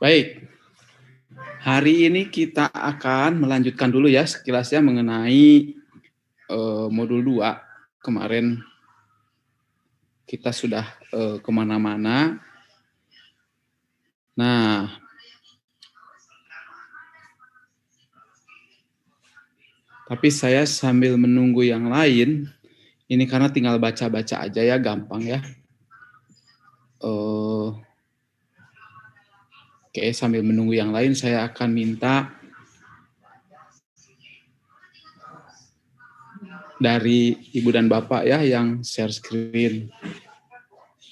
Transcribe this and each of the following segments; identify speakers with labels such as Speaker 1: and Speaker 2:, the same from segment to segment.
Speaker 1: Baik, hari ini kita akan melanjutkan dulu ya sekilasnya mengenai modul 2. Kemarin kita sudah kemana-mana. Nah, tapi saya sambil menunggu yang lain, ini karena tinggal baca-baca aja ya, gampang ya. Oke, sambil menunggu yang lain, saya akan minta dari Ibu dan Bapak ya yang share screen,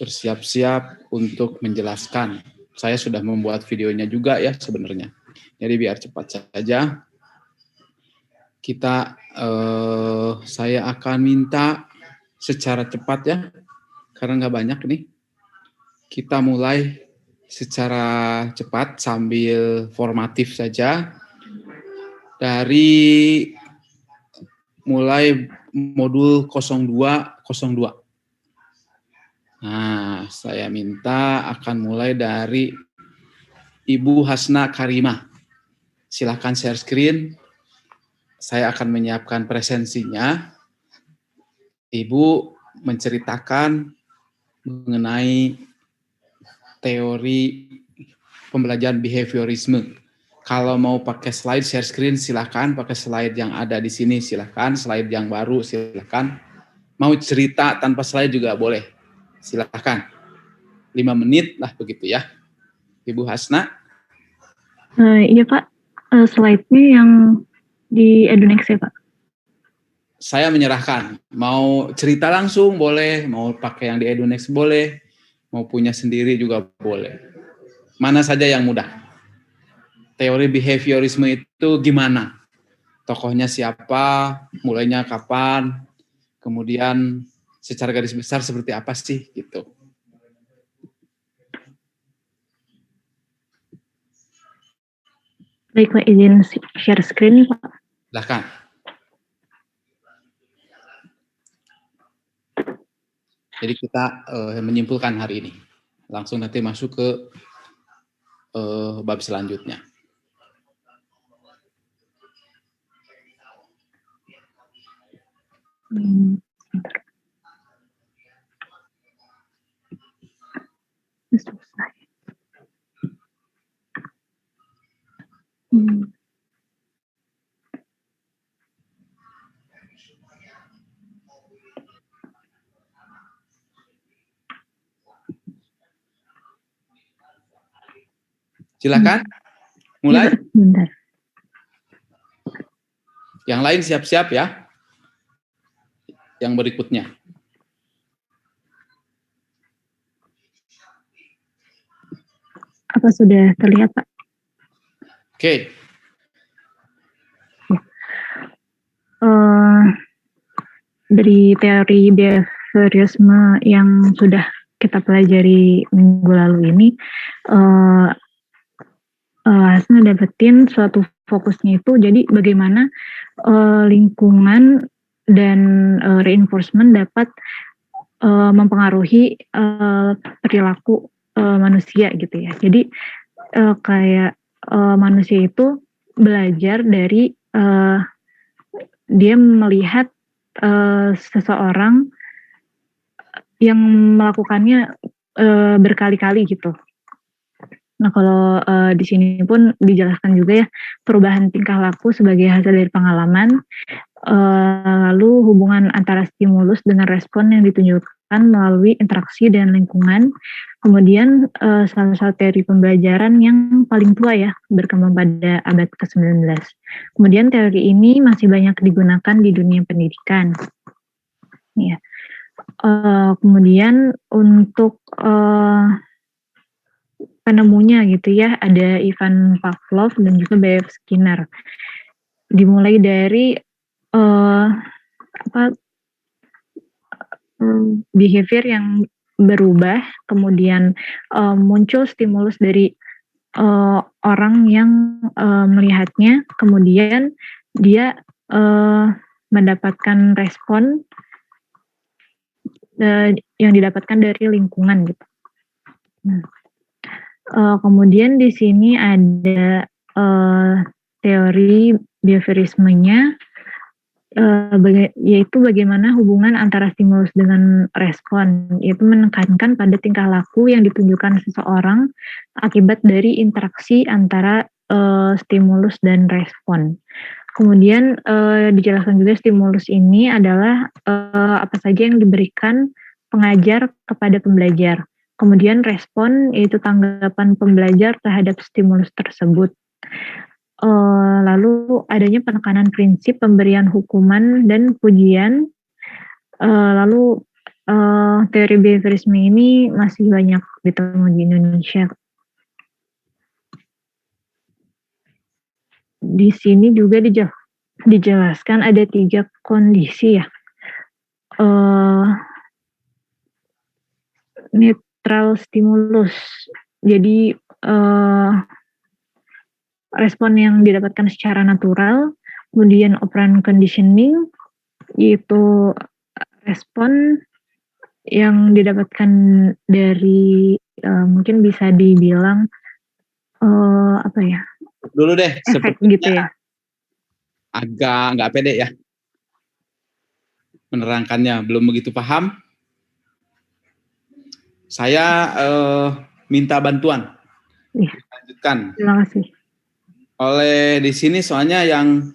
Speaker 1: bersiap-siap untuk menjelaskan. Saya sudah membuat videonya juga ya sebenarnya. Jadi biar cepat saja. Saya akan minta secara cepat ya, karena nggak banyak nih. Kita mulai secara cepat sambil formatif saja dari mulai modul 0202. Nah, saya minta akan mulai dari Ibu Hasna Karimah. Silakan share screen. Saya akan menyiapkan presensinya. Ibu menceritakan mengenai teori pembelajaran behaviorisme. Kalau mau pakai slide share screen silakan, pakai slide yang ada di sini silakan, slide yang baru silakan. Mau cerita tanpa slide juga boleh. Silakan. 5 menit lah begitu ya. Ibu Hasna.
Speaker 2: Iya Pak, slide-nya yang di Edunex ya Pak.
Speaker 1: Saya menyerahkan. Mau cerita langsung boleh, mau pakai yang di Edunex boleh, mau punya sendiri juga boleh. Mana saja yang mudah. Teori behaviorisme itu gimana? Tokohnya siapa, mulainya kapan, kemudian secara garis besar seperti apa sih gitu.
Speaker 2: Baik Pak, izin share screen Pak.
Speaker 1: Silakan. Jadi kita menyimpulkan hari ini. Langsung nanti masuk ke bab selanjutnya.
Speaker 2: Selesai.
Speaker 1: Silakan. Mulai.
Speaker 2: Bentar.
Speaker 1: Yang lain siap-siap ya. Yang berikutnya.
Speaker 2: Apa sudah terlihat Pak?
Speaker 1: Oke.
Speaker 2: Dari teori behaviorisme yang sudah kita pelajari minggu lalu ini, Hasna dapetin suatu fokusnya itu jadi bagaimana lingkungan dan reinforcement dapat mempengaruhi perilaku manusia gitu ya. Jadi kayak manusia itu belajar dari dia melihat seseorang yang melakukannya berkali-kali gitu. Nah kalau di sini pun dijelaskan juga ya perubahan tingkah laku sebagai hasil dari pengalaman, lalu hubungan antara stimulus dengan respon yang ditunjukkan melalui interaksi dan lingkungan. Kemudian salah satu teori pembelajaran yang paling tua ya, berkembang pada abad ke-19. Kemudian teori ini masih banyak digunakan di dunia pendidikan. Ya. Kemudian untuk penemunya gitu ya, ada Ivan Pavlov dan juga B.F. Skinner. Dimulai dari behavior yang berubah, kemudian muncul stimulus dari orang yang melihatnya, kemudian dia mendapatkan respon yang didapatkan dari lingkungan gitu. Nah, kemudian di sini ada teori behaviorismenya, yaitu bagaimana hubungan antara stimulus dengan respon, yaitu menekankan pada tingkah laku yang ditunjukkan seseorang akibat dari interaksi antara stimulus dan respon. Kemudian dijelaskan juga stimulus ini adalah apa saja yang diberikan pengajar kepada pembelajar. Kemudian respon yaitu tanggapan pembelajar terhadap stimulus tersebut. Lalu adanya penekanan prinsip pemberian hukuman dan pujian. Lalu teori behaviorisme ini masih banyak ditemui di Indonesia. Di sini juga dijelaskan ada 3 kondisi ya. Netral stimulus. Jadi respon yang didapatkan secara natural, kemudian operant conditioning, yaitu respon yang didapatkan dari mungkin bisa dibilang apa ya?
Speaker 1: Dulu deh,
Speaker 2: efek gitu ya.
Speaker 1: Agak nggak pede ya menerangkannya, belum begitu paham. Saya minta bantuan.
Speaker 2: Iya.
Speaker 1: Lanjutkan.
Speaker 2: Terima kasih.
Speaker 1: Oleh di sini soalnya yang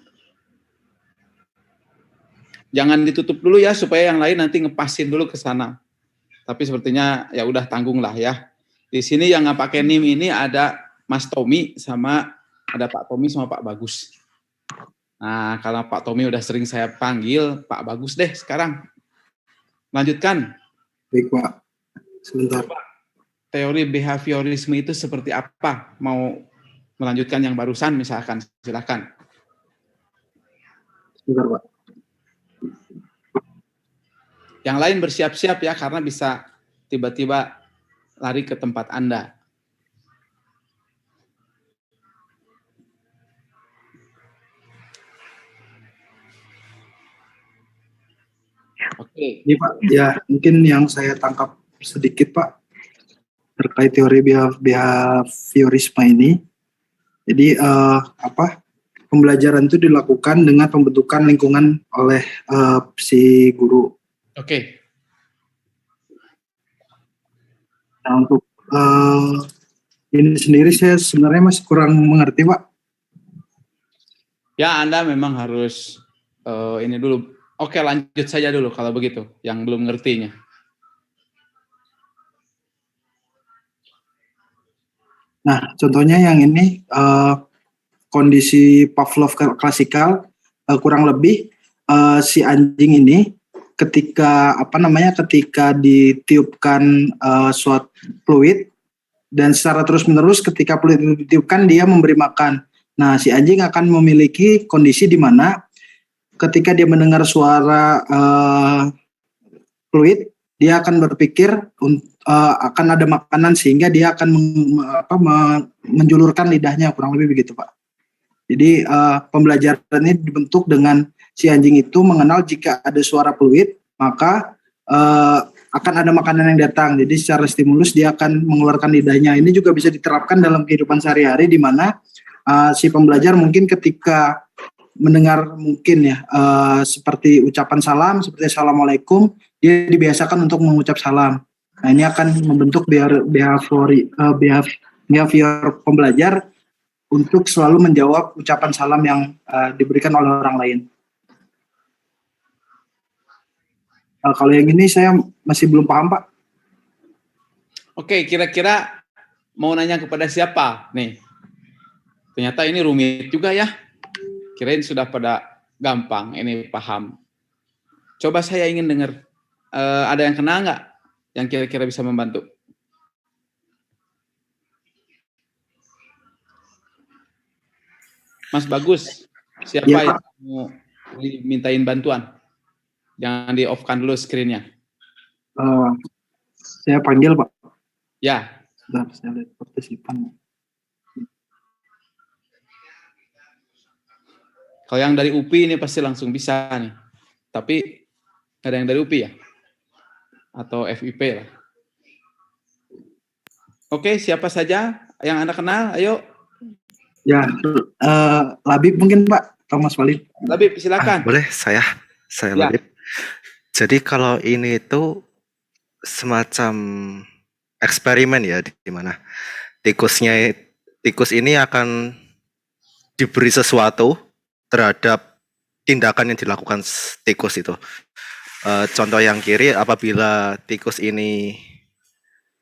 Speaker 1: jangan ditutup dulu ya supaya yang lain nanti ngepasin dulu ke sana. Tapi sepertinya ya udah tanggung lah ya. Di sini yang nggak pakai NIM ini ada Mas Tommy sama ada Pak Tommy sama Pak Bagus. Nah, kalau Pak Tommy udah sering saya panggil, Pak Bagus deh sekarang. Lanjutkan.
Speaker 3: Baik, Pak. Sebentar.
Speaker 1: Teori behaviorisme itu seperti apa? Mau melanjutkan yang barusan misalkan, silakan.
Speaker 3: Sebentar, Pak.
Speaker 1: Yang lain bersiap-siap ya, karena bisa tiba-tiba lari ke tempat Anda. Oke.
Speaker 3: Ini Pak, ya mungkin yang saya tangkap sedikit Pak terkait teori behaviorisme ini. Jadi pembelajaran itu dilakukan dengan pembentukan lingkungan oleh si guru.
Speaker 1: Oke.
Speaker 3: Nah untuk ini sendiri saya sebenarnya masih kurang mengerti Pak.
Speaker 1: Ya Anda memang harus ini dulu. Oke, lanjut saja dulu kalau begitu, yang belum ngertinya.
Speaker 3: Nah, contohnya yang ini kondisi Pavlov klasikal, kurang lebih si anjing ini ketika ketika ditiupkan suatu fluid dan secara terus-menerus ketika fluid itu ditiupkan dia memberi makan. Nah, si anjing akan memiliki kondisi di mana ketika dia mendengar suara fluid, dia akan berpikir akan ada makanan sehingga dia akan menjulurkan lidahnya, kurang lebih begitu Pak. Jadi pembelajaran ini dibentuk dengan si anjing itu mengenal jika ada suara fluid, maka akan ada makanan yang datang. Jadi secara stimulus dia akan mengeluarkan lidahnya. Ini juga bisa diterapkan dalam kehidupan sehari-hari di mana si pembelajar mungkin ketika mendengar mungkin ya seperti ucapan salam, seperti assalamualaikum, dia dibiasakan untuk mengucap salam. Nah ini akan membentuk behavior pembelajar untuk selalu menjawab ucapan salam yang diberikan oleh orang lain. Kalau yang ini saya masih belum paham Pak.
Speaker 1: Oke, kira-kira mau nanya kepada siapa nih? Ternyata ini rumit juga ya. Kirain sudah pada gampang, ini paham. Coba saya ingin dengar, ada yang kenal nggak yang kira-kira bisa membantu? Mas Bagus, siapa ya, yang mau dimintain bantuan? Jangan di off-kan dulu screen-nya.
Speaker 3: Saya panggil Pak.
Speaker 1: Ya.
Speaker 3: Sebentar, saya lihat partisipan.
Speaker 1: Kalau yang dari UPI ini pasti langsung bisa nih. Tapi ada yang dari UPI ya? Atau FIP lah. Oke, siapa saja yang Anda kenal? Ayo.
Speaker 3: Ya, Labib mungkin Pak, Thomas Walid.
Speaker 1: Labib, silakan.
Speaker 4: Boleh, saya
Speaker 1: Ya.
Speaker 4: Labib. Jadi kalau ini itu semacam eksperimen ya, di mana tikus ini akan diberi sesuatu terhadap tindakan yang dilakukan tikus itu. Contoh yang kiri, apabila tikus ini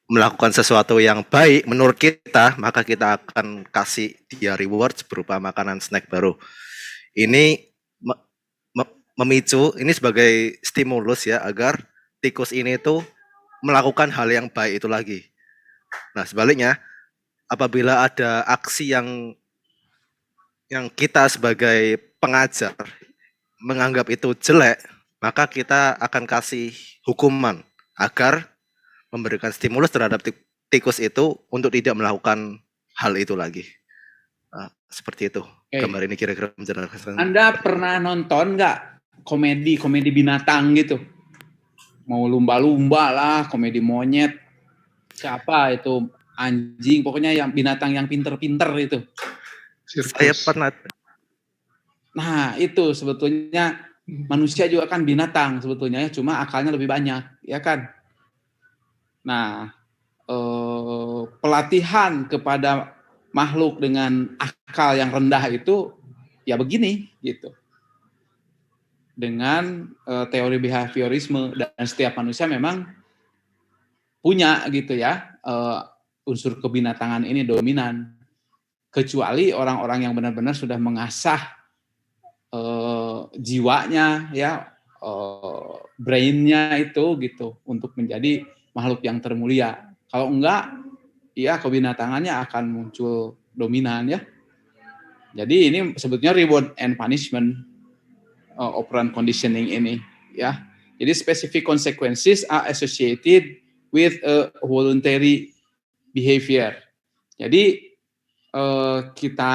Speaker 4: melakukan sesuatu yang baik menurut kita, maka kita akan kasih dia rewards berupa makanan snack baru. Ini memicu, ini sebagai stimulus ya, agar tikus ini tuh melakukan hal yang baik itu lagi. Nah, sebaliknya, apabila ada aksi yang kita sebagai pengajar menganggap itu jelek, maka kita akan kasih hukuman agar memberikan stimulus terhadap tikus itu untuk tidak melakukan hal itu lagi. Seperti itu. Gambar ini kira-kira menjelaskan.
Speaker 1: Anda pernah nonton nggak komedi binatang gitu? Mau lumba-lumba lah, komedi monyet. Siapa itu? Anjing, pokoknya yang binatang yang pinter-pinter itu.
Speaker 4: Saya pernah.
Speaker 1: Nah, itu sebetulnya manusia juga kan binatang sebetulnya ya, cuma akalnya lebih banyak, ya kan? Nah, pelatihan kepada makhluk dengan akal yang rendah itu ya begini gitu. Dengan teori behaviorisme, dan setiap manusia memang punya gitu ya unsur kebinatangan ini dominan. Kecuali orang-orang yang benar-benar sudah mengasah jiwanya ya, brainnya itu gitu untuk menjadi makhluk yang termulia. Kalau enggak, ya kebinatangannya akan muncul dominan ya. Jadi ini sebetulnya reward and punishment operant conditioning ini ya. Jadi specific consequences are associated with a voluntary behavior. Jadi kita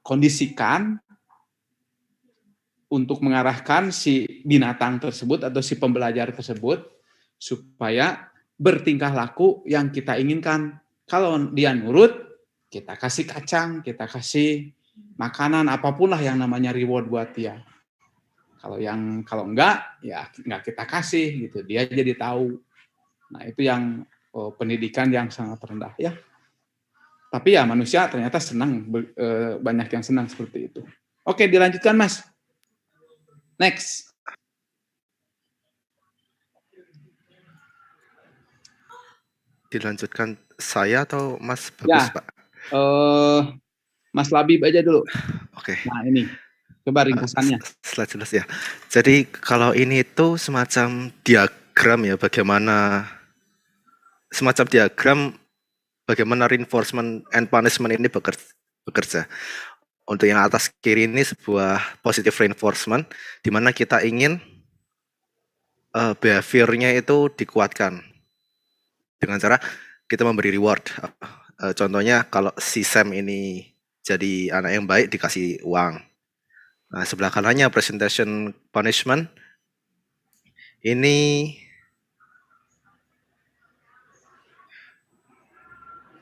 Speaker 1: kondisikan untuk mengarahkan si binatang tersebut atau si pembelajar tersebut supaya bertingkah laku yang kita inginkan. Kalau dia nurut, kita kasih kacang, kita kasih makanan, apapun lah yang namanya reward buat dia. Kalau enggak, ya enggak kita kasih gitu. Dia jadi tahu. Nah, itu yang pendidikan yang sangat rendah ya. Tapi ya manusia ternyata senang, banyak yang senang seperti itu. Oke, dilanjutkan Mas. Next.
Speaker 4: Dilanjutkan saya atau Mas Bagus,
Speaker 1: ya,
Speaker 4: Pak?
Speaker 1: Mas Labib aja dulu.
Speaker 4: Oke.
Speaker 1: Nah ini, coba ringkasannya.
Speaker 4: Setelah jelas ya. Jadi kalau ini itu semacam diagram ya, bagaimana reinforcement and punishment ini bekerja. Untuk yang atas kiri ini sebuah positive reinforcement, di mana kita ingin behaviornya itu dikuatkan dengan cara kita memberi reward. Contohnya kalau si Sam ini jadi anak yang baik, dikasih uang. Nah, sebelah kanannya presentation punishment. Ini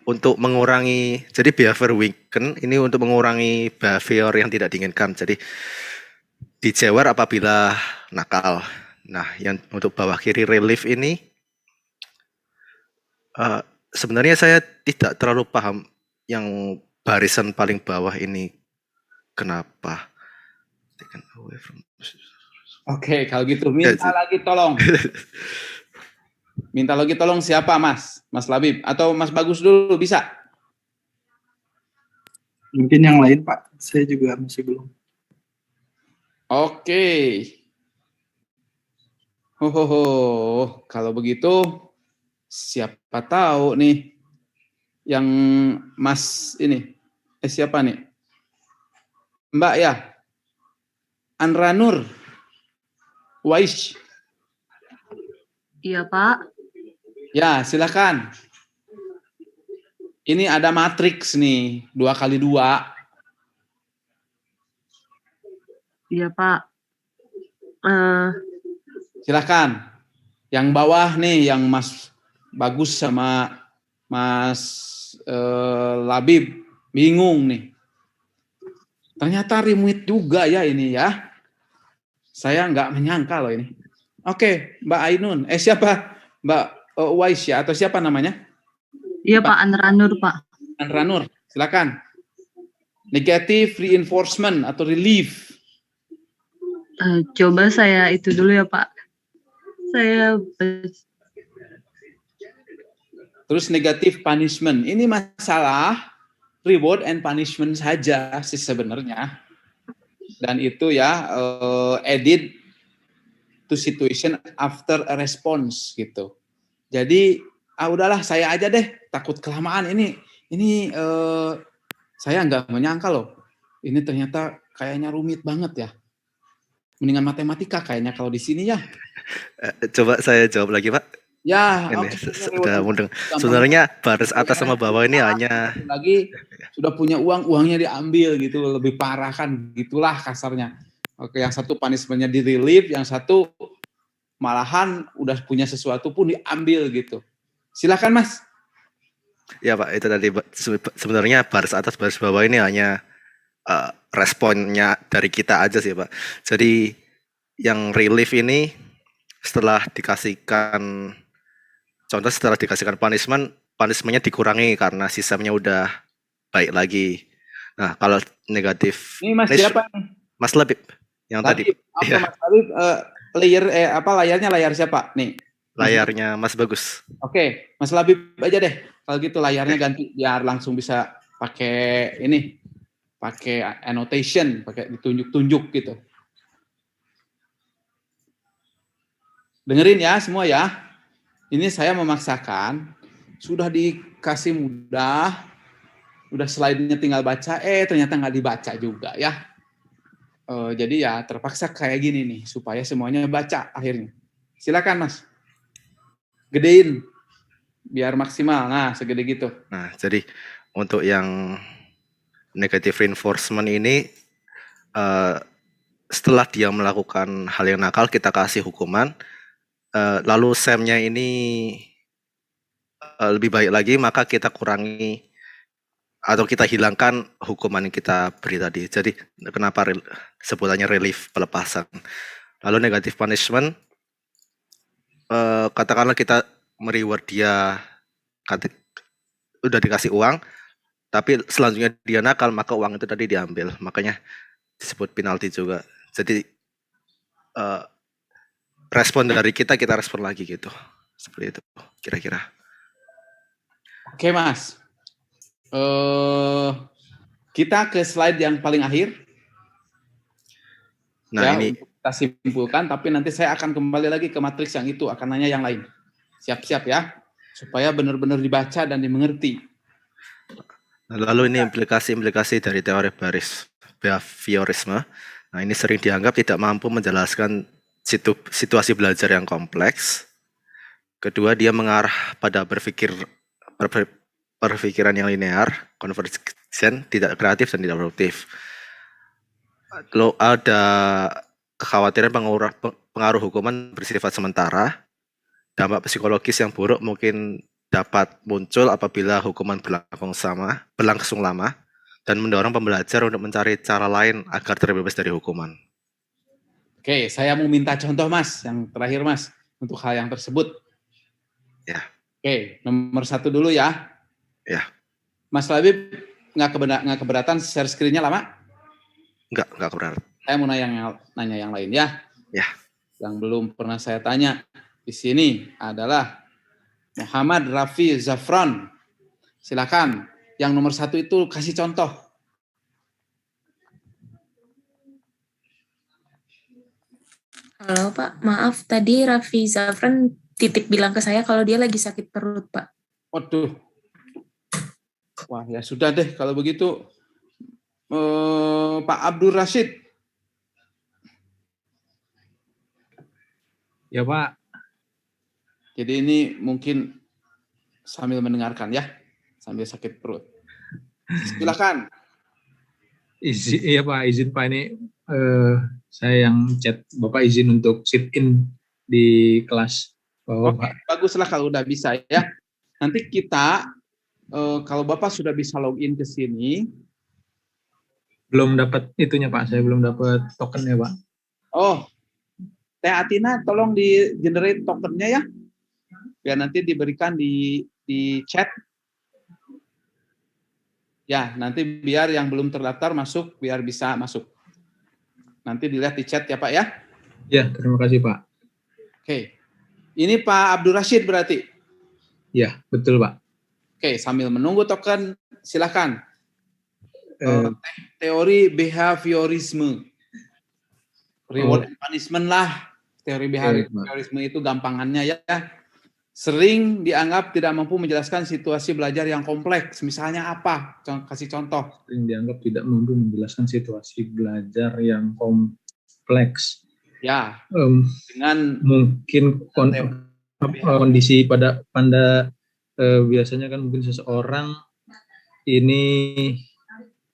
Speaker 4: untuk mengurangi, jadi behavior weaken ini untuk mengurangi behavior yang tidak diinginkan. Jadi dijewer apabila nakal. Nah, yang untuk bawah kiri relief ini sebenarnya saya tidak terlalu paham yang barisan paling bawah ini kenapa.
Speaker 1: Oke, kalau gitu minta lagi tolong. Minta lagi tolong siapa Mas? Mas Labib atau Mas Bagus dulu bisa?
Speaker 3: Mungkin yang lain Pak, saya juga masih belum.
Speaker 1: Oke. Kalau begitu siapa tahu nih yang Mas ini siapa nih? Mbak ya? Andra Nur Wais.
Speaker 5: Iya Pak.
Speaker 1: Ya, silakan. Ini ada matriks nih, 2x2.
Speaker 5: Iya Pak. Eh,
Speaker 1: Silakan. Yang bawah nih, yang Mas Bagus sama Mas Labib bingung nih. Ternyata remote juga ya ini ya. Saya nggak menyangka loh ini. Oke, Mbak Ainun. Siapa? Mbak Wais ya? Atau siapa namanya?
Speaker 5: iya Pak, Anranur Pak.
Speaker 1: Ranur, silakan. Negative reinforcement atau relief.
Speaker 5: Coba saya itu dulu ya Pak. Saya
Speaker 1: Terus negative punishment. Ini masalah reward and punishment saja sih sebenarnya. Dan itu ya edit to situation after a response gitu. Jadi udahlah saya aja deh, takut kelamaan ini saya nggak menyangka loh. Ini ternyata kayaknya rumit banget ya. Mendingan matematika kayaknya kalau di sini ya.
Speaker 4: Coba saya jawab lagi Pak.
Speaker 1: Ya,
Speaker 4: Ini
Speaker 1: oke.
Speaker 4: sudah mudeng. Sebenarnya baris atas sama bawah ini hanya
Speaker 1: lagi sudah punya uangnya diambil gitu, lebih parah kan, gitulah kasarnya. Oke, yang satu punishment-nya di relief, yang satu malahan udah punya sesuatu pun diambil gitu. Silakan Mas.
Speaker 4: ya Pak, itu tadi sebenarnya baris atas baris bawah ini hanya responnya dari kita aja sih Pak. Jadi yang relief ini setelah dikasihkan contoh, setelah dikasihkan punishment-nya dikurangi karena sistemnya udah baik lagi. Nah, kalau negatif
Speaker 1: Ini Mas siapa nih?
Speaker 4: Mas Labib yang tadi.
Speaker 1: Apa Mas Labib layarnya layar siapa? Nih.
Speaker 4: Layarnya Mas Bagus.
Speaker 1: Oke, Mas Labib aja deh. Kalau gitu layarnya ganti biar langsung bisa pakai ini. Pakai annotation, pakai ditunjuk-tunjuk gitu. Dengerin ya semua ya. Ini saya memaksakan, sudah dikasih mudah, udah slide-nya tinggal baca, ternyata nggak dibaca juga ya. Jadi ya terpaksa kayak gini nih, supaya semuanya baca akhirnya. Silakan Mas, gedein, biar maksimal. Nah, segede gitu.
Speaker 4: Nah, jadi untuk yang negative reinforcement ini, setelah dia melakukan hal yang nakal, kita kasih hukuman. Lalu SEM-nya ini lebih baik lagi, maka kita kurangi atau kita hilangkan hukuman yang kita beri tadi. Jadi kenapa sebutannya relief, pelepasan. Lalu negative punishment, katakanlah kita mereward dia, udah dikasih uang, tapi selanjutnya dia nakal, maka uang itu tadi diambil. Makanya disebut penalti juga. Jadi respon dari kita respon lagi gitu. Seperti itu kira-kira.
Speaker 1: Oke Mas. Kita ke slide yang paling akhir.
Speaker 4: Nah,
Speaker 1: ya,
Speaker 4: ini
Speaker 1: kita simpulkan, tapi nanti saya akan kembali lagi ke matriks yang itu, akan nanya yang lain. Siap-siap ya, supaya benar-benar dibaca dan dimengerti.
Speaker 4: Lalu ini implikasi-implikasi dari teori baris behaviorisme. Nah, ini sering dianggap tidak mampu menjelaskan situasi belajar yang kompleks. Kedua, dia mengarah pada perpikiran yang linear, convergent, tidak kreatif dan tidak produktif. Lalu ada kekhawatiran pengaruh hukuman bersifat sementara. Dampak psikologis yang buruk mungkin dapat muncul apabila hukuman berlangsung lama dan mendorong pembelajar untuk mencari cara lain agar terbebas dari hukuman.
Speaker 1: Oke, saya mau minta contoh Mas, yang terakhir Mas, untuk hal yang tersebut.
Speaker 4: Ya.
Speaker 1: Oke, nomor 1 dulu ya.
Speaker 4: Ya.
Speaker 1: Mas Labib nggak keberatan share screen-nya lama?
Speaker 4: Nggak keberatan.
Speaker 1: Saya mau nanya yang lain ya.
Speaker 4: Ya.
Speaker 1: Yang belum pernah saya tanya di sini adalah Muhammad Rafi Zafran. Silakan. Yang nomor 1 itu kasih contoh.
Speaker 6: Halo Pak, maaf tadi Raffi Zafran titip bilang ke saya kalau dia lagi sakit perut Pak.
Speaker 1: Waduh. Wah ya sudah deh kalau begitu. Pak Abdul Rashid.
Speaker 7: Ya Pak.
Speaker 1: Jadi ini mungkin sambil mendengarkan ya, sambil sakit perut. Silakan.
Speaker 7: Iya Pak, izin Pak, ini saya yang chat Bapak, izin untuk sit in di kelas bawah
Speaker 1: Oke,
Speaker 7: Pak.
Speaker 1: baguslah kalau udah bisa ya. Nanti kita kalau Bapak sudah bisa login ke sini.
Speaker 7: Belum dapat itunya Pak, saya belum dapat tokennya Pak.
Speaker 1: Oh, Teh Atina tolong di generate tokennya ya. Biar nanti diberikan di chat. Ya, nanti biar yang belum terdaftar masuk, biar bisa masuk. Nanti dilihat di chat ya Pak ya.
Speaker 7: Ya, terima kasih Pak.
Speaker 1: Oke. Ini Pak Abdul Rashid berarti?
Speaker 7: Ya, betul Pak.
Speaker 1: Oke, sambil menunggu token, silakan. Teori behaviorisme. Reward and punishment lah. Teori behaviorisme itu gampangannya ya. Sering dianggap tidak mampu menjelaskan situasi belajar yang kompleks. Misalnya apa? Kasih contoh.
Speaker 7: Sering dianggap tidak mampu menjelaskan situasi belajar yang kompleks.
Speaker 1: Ya, dengan
Speaker 7: mungkin kondisi pada biasanya kan mungkin seseorang ini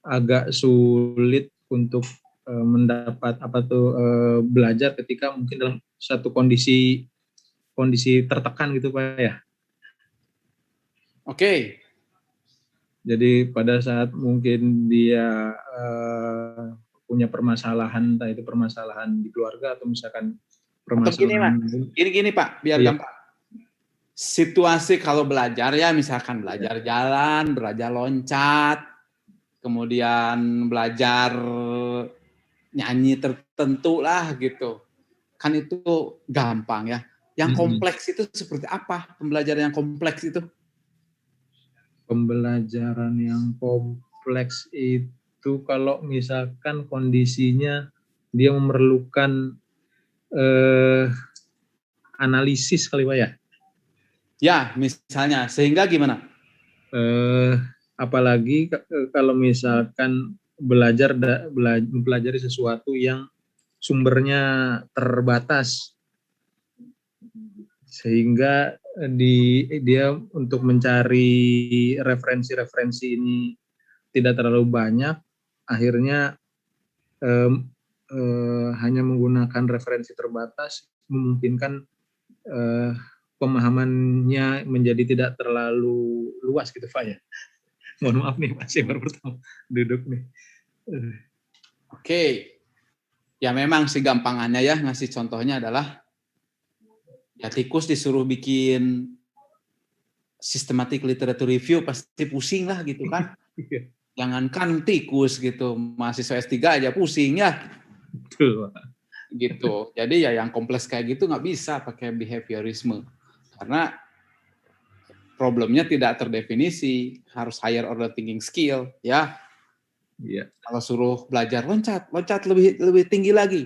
Speaker 7: agak sulit untuk mendapat belajar ketika mungkin dalam satu kondisi tertekan gitu Pak ya.
Speaker 1: Oke.
Speaker 7: Jadi pada saat mungkin dia punya permasalahan, entah itu permasalahan di keluarga atau misalkan permasalahan.
Speaker 1: Gini Pak, biar gampang. Situasi kalau belajar ya, misalkan belajar jalan, belajar loncat, kemudian belajar nyanyi tertentu lah gitu. Kan itu gampang ya. Yang kompleks itu seperti apa? Pembelajaran yang kompleks itu?
Speaker 7: Pembelajaran yang kompleks itu kalau misalkan kondisinya dia memerlukan analisis kali Pak ya? Ya,
Speaker 1: misalnya. Sehingga gimana?
Speaker 7: Apalagi kalau misalkan mempelajari sesuatu yang sumbernya terbatas, sehingga dia untuk mencari referensi ini tidak terlalu banyak, akhirnya hanya menggunakan referensi terbatas memungkinkan pemahamannya menjadi tidak terlalu luas gitu Pak ya. Mohon maaf nih Pak, saya baru pertama duduk nih.
Speaker 1: Oke. Ya memang sih gampangannya ya, ngasih contohnya adalah ya tikus disuruh bikin systematic literature review pasti pusing lah gitu kan. Jangankan tikus gitu, mahasiswa S3 aja pusing ya.
Speaker 7: Betul Pak.
Speaker 1: Gitu. Jadi ya yang kompleks kayak gitu nggak bisa pakai behaviorisme. Karena problemnya tidak terdefinisi, harus higher order thinking skill ya.
Speaker 7: Iya.
Speaker 1: Kalau suruh belajar loncat lebih tinggi lagi.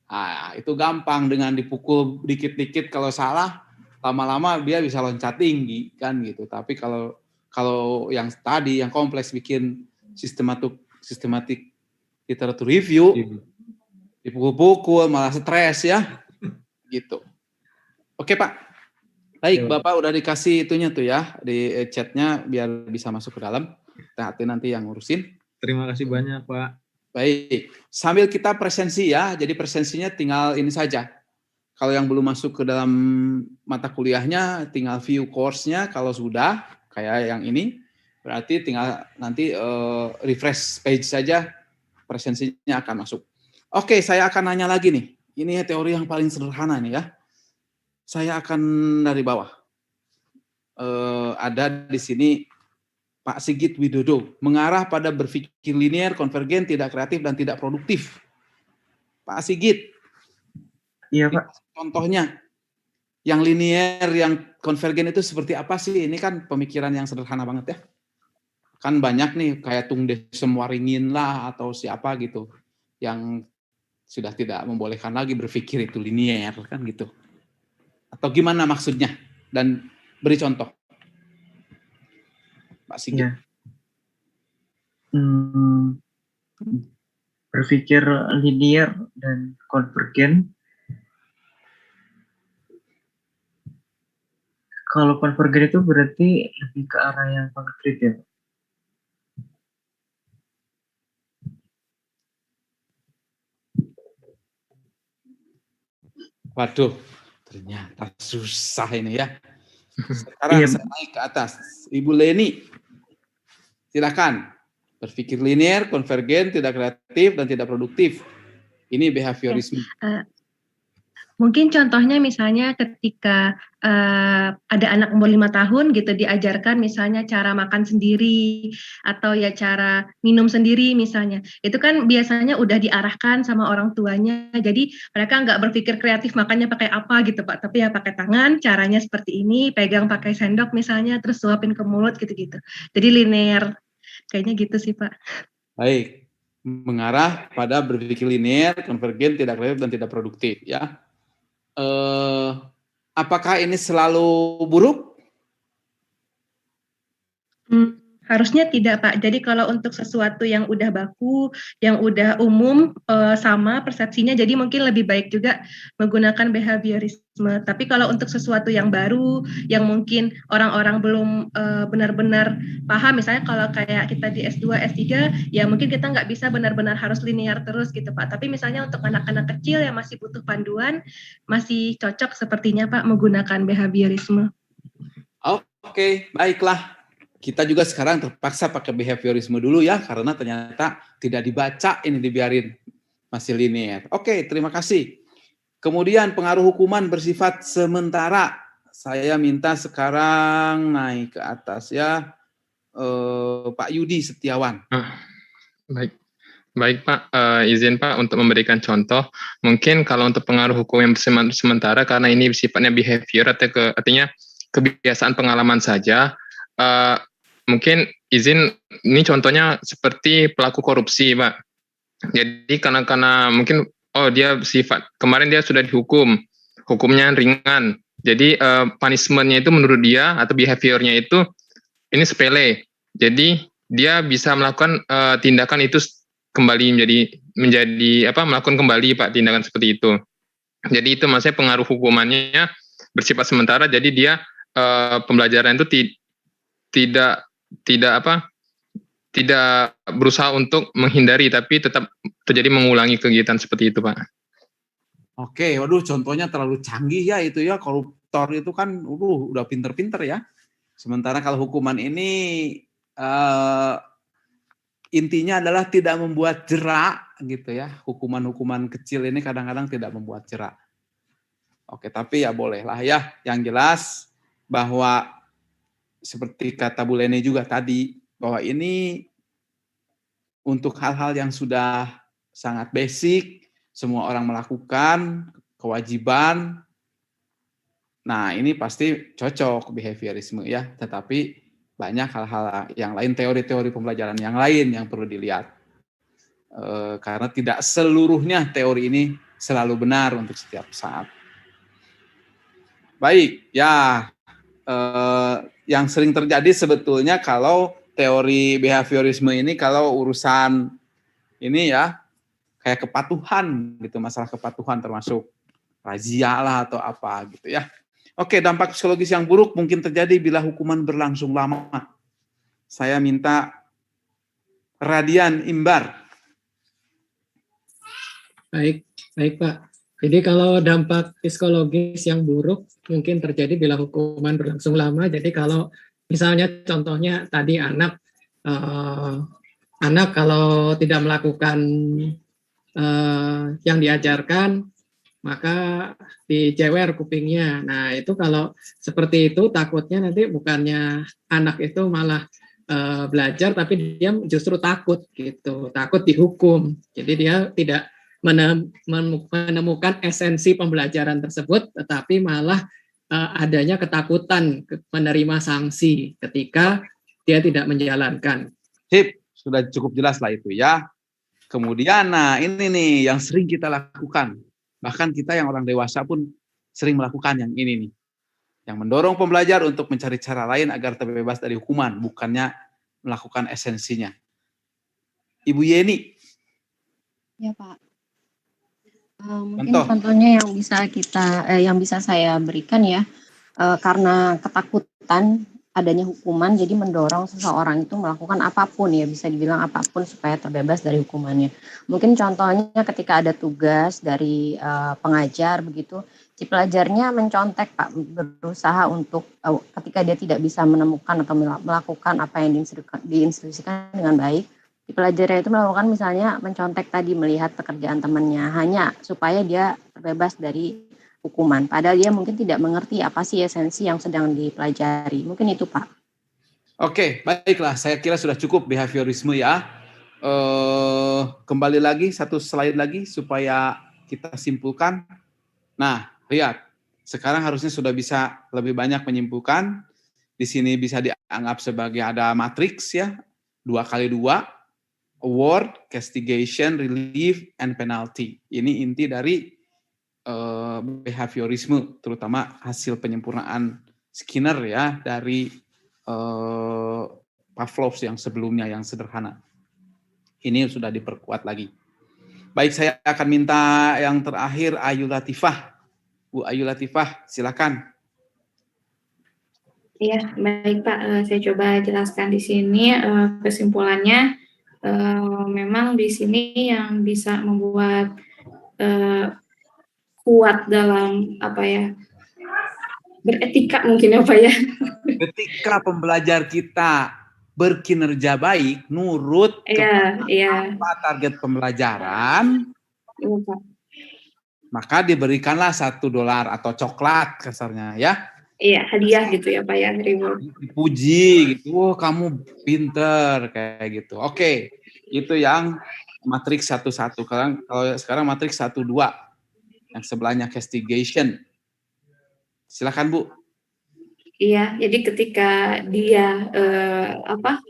Speaker 1: Ah, itu gampang dengan dipukul dikit-dikit kalau salah, lama-lama dia bisa loncat tinggi kan gitu. Tapi kalau yang tadi yang kompleks bikin sistematik literature review, dipukul-pukul malah stres ya. Gitu. Oke, Pak. Baik, Bapak udah dikasih itunya tuh ya di chatnya biar bisa masuk ke dalam. Nanti yang ngurusin.
Speaker 7: Terima kasih banyak, Pak.
Speaker 1: Baik, sambil kita presensi ya, jadi presensinya tinggal ini saja. Kalau yang belum masuk ke dalam mata kuliahnya, tinggal view course-nya. Kalau sudah, kayak yang ini, berarti tinggal nanti refresh page saja, presensinya akan masuk. Oke, saya akan nanya lagi nih. Ini teori yang paling sederhana nih ya. Saya akan dari bawah. Ada di sini Pak Sigit Widodo, mengarah pada berpikir linear, konvergen, tidak kreatif, dan tidak produktif. Pak Sigit.
Speaker 3: Iya, Pak.
Speaker 1: Contohnya, yang linear, yang konvergen itu seperti apa sih? Ini kan pemikiran yang sederhana banget ya. Kan banyak nih, kayak Tung Desem Waringin lah, atau siapa gitu, yang sudah tidak membolehkan lagi berpikir itu linear, kan gitu. Atau gimana maksudnya? Dan beri contoh. Pak Sigit. Ya.
Speaker 8: Berpikir linear dan konvergen. kalau convergen itu berarti lebih ke arah yang konkret ya.
Speaker 1: Waduh, ternyata susah ini ya. Sekarang
Speaker 8: Iya,
Speaker 1: saya naik ke atas. Ibu Leni, silakan. Berpikir linear, konvergen, tidak kreatif, dan tidak produktif. Ini behaviorisme.
Speaker 9: Mungkin contohnya misalnya ketika ada anak umur 5 tahun gitu diajarkan misalnya cara makan sendiri atau ya cara minum sendiri misalnya. Itu kan biasanya udah diarahkan sama orang tuanya. Jadi mereka nggak berpikir kreatif makannya pakai apa gitu Pak. Tapi ya pakai tangan, caranya seperti ini, pegang pakai sendok misalnya, terus suapin ke mulut gitu-gitu. Jadi linear. Kayaknya gitu sih Pak.
Speaker 1: Baik, mengarah pada berpikir linear, konvergen, tidak kreatif, dan tidak produktif ya. Apakah ini selalu buruk?
Speaker 9: Harusnya tidak Pak. Jadi kalau untuk sesuatu yang udah baku, yang udah umum sama persepsinya, jadi mungkin lebih baik juga menggunakan behaviorisme. Tapi kalau untuk sesuatu yang baru, yang mungkin orang-orang belum benar-benar paham, misalnya kalau kayak kita di S2, S3, ya mungkin kita nggak bisa benar-benar harus linear terus gitu Pak. Tapi misalnya untuk anak-anak kecil yang masih butuh panduan, masih cocok sepertinya Pak menggunakan behaviorisme.
Speaker 1: Oke, baiklah. Kita juga sekarang terpaksa pakai behaviorisme dulu ya, karena ternyata tidak dibaca, ini dibiarin masih linear. Oke, terima kasih. Kemudian pengaruh hukuman bersifat sementara. Saya minta sekarang naik ke atas ya, Pak Yudi Setiawan.
Speaker 10: Baik Pak, izin Pak untuk memberikan contoh. Mungkin kalau untuk pengaruh hukum yang sementara, karena ini sifatnya behavior atau artinya kebiasaan pengalaman saja. Mungkin izin, ini contohnya seperti pelaku korupsi, Pak. Jadi karena mungkin dia sifat kemarin dia sudah dihukum, hukumnya ringan. Jadi punishment-nya itu menurut dia atau behavior-nya itu ini sepele. Jadi dia bisa melakukan tindakan itu kembali menjadi melakukan kembali Pak tindakan seperti itu. Jadi itu maksudnya pengaruh hukumannya bersifat sementara. Jadi dia pembelajaran itu tidak berusaha untuk menghindari, tapi tetap terjadi mengulangi kegiatan seperti itu, Pak.
Speaker 1: Oke, waduh, contohnya terlalu canggih ya itu ya. Koruptor itu kan, udah pinter-pinter ya. Sementara kalau hukuman ini intinya adalah tidak membuat jera gitu ya. Hukuman-hukuman kecil ini kadang-kadang tidak membuat jera. Oke, tapi ya bolehlah ya. Yang jelas bahwa seperti kata Bu Leni juga tadi, bahwa ini untuk hal-hal yang sudah sangat basic, semua orang melakukan, kewajiban. Nah, ini pasti cocok behaviorisme ya, tetapi banyak hal-hal yang lain, teori-teori pembelajaran yang lain yang perlu dilihat. Karena tidak seluruhnya teori ini selalu benar untuk setiap saat. Baik, ya. Yang sering terjadi sebetulnya kalau teori behaviorisme ini kalau urusan ini ya kayak kepatuhan gitu, masalah kepatuhan termasuk razia lah atau apa gitu ya. Oke, dampak psikologis yang buruk mungkin terjadi bila hukuman berlangsung lama. Saya minta Radian Imbar.
Speaker 11: Baik Pak. Jadi kalau dampak psikologis yang buruk mungkin terjadi bila hukuman berlangsung lama. Jadi kalau misalnya contohnya tadi anak kalau tidak melakukan yang diajarkan, maka dijewer kupingnya. Nah itu kalau seperti itu takutnya nanti bukannya anak itu malah belajar, tapi dia justru takut gitu, takut dihukum. Jadi dia tidak menemukan esensi pembelajaran tersebut, tetapi malah adanya ketakutan menerima sanksi ketika dia tidak menjalankan.
Speaker 1: Sip, sudah cukup jelas lah itu ya. Kemudian, nah ini nih yang sering kita lakukan. Bahkan kita yang orang dewasa pun sering melakukan yang ini nih. Yang mendorong pembelajar untuk mencari cara lain agar terbebas dari hukuman, bukannya melakukan esensinya. Ibu Yeni.
Speaker 12: Ya Pak. Mungkin contohnya yang bisa saya berikan ya,
Speaker 13: karena ketakutan adanya hukuman, jadi mendorong seseorang itu melakukan apapun, ya bisa dibilang apapun supaya terbebas dari hukumannya. Mungkin contohnya ketika ada tugas dari pengajar begitu, si pelajarnya mencontek Pak, berusaha untuk ketika dia tidak bisa menemukan atau melakukan apa yang diinstruksikan dengan baik, si pelajarnya itu melakukan misalnya mencontek tadi, melihat pekerjaan temannya hanya supaya dia terbebas dari hukuman. Padahal dia mungkin tidak mengerti apa sih esensi yang sedang dipelajari. Mungkin itu Pak.
Speaker 1: Oke, baiklah. Saya kira sudah cukup behaviorisme ya. Kembali lagi satu slide lagi supaya kita simpulkan. Nah, lihat. Sekarang harusnya sudah bisa lebih banyak menyimpulkan. Di sini bisa dianggap sebagai ada matriks ya. 2x2. Award, castigation, relief, and penalty. Ini inti dari behaviorisme, terutama hasil penyempurnaan Skinner ya dari Pavlov yang sebelumnya yang sederhana. Ini sudah diperkuat lagi. Baik, saya akan minta yang terakhir Ayu Latifah. Bu Ayu Latifah, silakan.
Speaker 14: Iya, baik Pak. Saya coba jelaskan di sini kesimpulannya. Memang di sini yang bisa membuat kuat dalam apa ya, beretika mungkin apa ya.
Speaker 1: Ketika pembelajar kita berkinerja baik, nurut apa target pembelajaran, maka diberikanlah $1 atau coklat kasarnya ya.
Speaker 14: Iya, hadiah gitu ya Pak ya, reward.
Speaker 1: Dipuji gitu, oh kamu pinter kayak gitu. Oke, itu yang matriks 1-1. Kalau sekarang matriks 1-2. Yang sebelahnya castigation. Silakan Bu.
Speaker 14: Iya, jadi ketika dia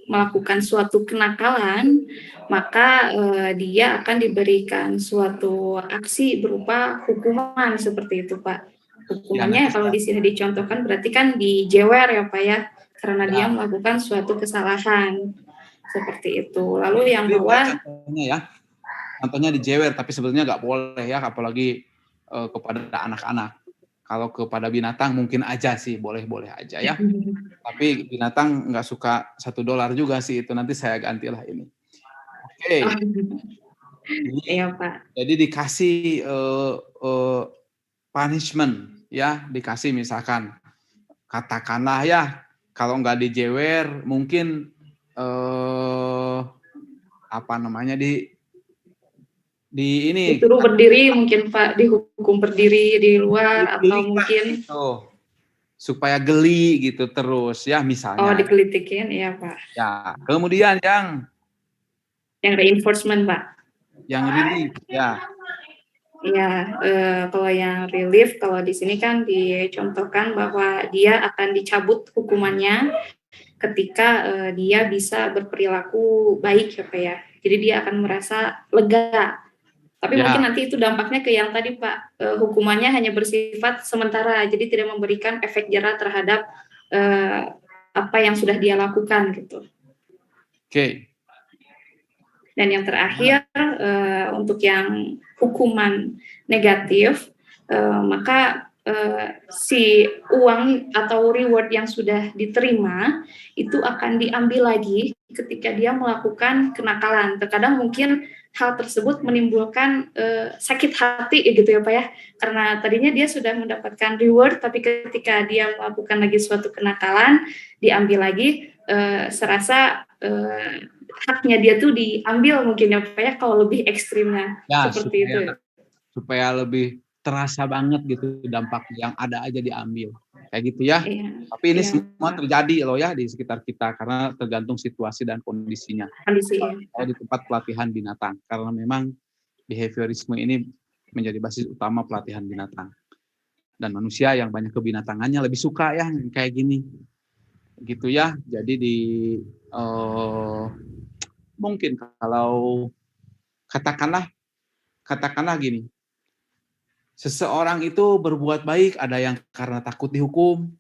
Speaker 14: melakukan suatu kenakalan, maka dia akan diberikan suatu aksi berupa hukuman seperti itu Pak. Hukumannya kalau di sini dicontohkan berarti kan dijewer ya Pak ya, karena dia melakukan suatu kesalahan seperti itu. Lalu yang bawah,
Speaker 1: contohnya dijewer, tapi sebenarnya nggak boleh ya, apalagi kepada anak-anak. Kalau kepada binatang mungkin aja sih, boleh-boleh aja ya. Tapi binatang nggak suka $1 juga sih, itu nanti saya gantilah ini. Oke.
Speaker 14: Iya Pak.
Speaker 1: Jadi dikasih punishment ya, dikasih misalkan katakanlah ya, kalau nggak dijewer mungkin
Speaker 14: disuruh berdiri mungkin Pak, dihukum berdiri di luar atau mungkin
Speaker 1: supaya geli gitu terus ya misalnya.
Speaker 14: Oh, dikelitikin ya Pak.
Speaker 1: Ya, kemudian yang
Speaker 14: reinforcement Pak.
Speaker 1: Yang relief ya.
Speaker 14: Ya, kalau yang relief, kalau di sini kan dicontohkan bahwa dia akan dicabut hukumannya ketika dia bisa berperilaku baik ya Pak ya. Jadi dia akan merasa lega. Tapi mungkin nanti itu dampaknya ke yang tadi Pak, hukumannya hanya bersifat sementara, jadi tidak memberikan efek jera terhadap apa yang sudah dia lakukan gitu.
Speaker 1: Oke.
Speaker 14: Dan yang terakhir untuk yang hukuman negatif, maka si uang atau reward yang sudah diterima itu akan diambil lagi ketika dia melakukan kenakalan. Terkadang mungkin hal tersebut menimbulkan sakit hati gitu ya Pak ya, karena tadinya dia sudah mendapatkan reward, tapi ketika dia melakukan lagi suatu kenakalan diambil lagi, serasa haknya dia tuh diambil mungkin ya Pak ya, kalau lebih ekstrimnya seperti itu.
Speaker 1: Supaya lebih terasa banget gitu dampak yang ada aja diambil kayak gitu ya. Tapi ini semua terjadi loh ya di sekitar kita karena tergantung situasi dan kondisinya. Kalau di tempat pelatihan binatang, karena memang behaviorisme ini menjadi basis utama pelatihan binatang. Dan manusia yang banyak kebinatangannya lebih suka ya kayak gini, gitu ya. Jadi mungkin kalau katakanlah gini. Seseorang itu berbuat baik, ada yang karena takut dihukum,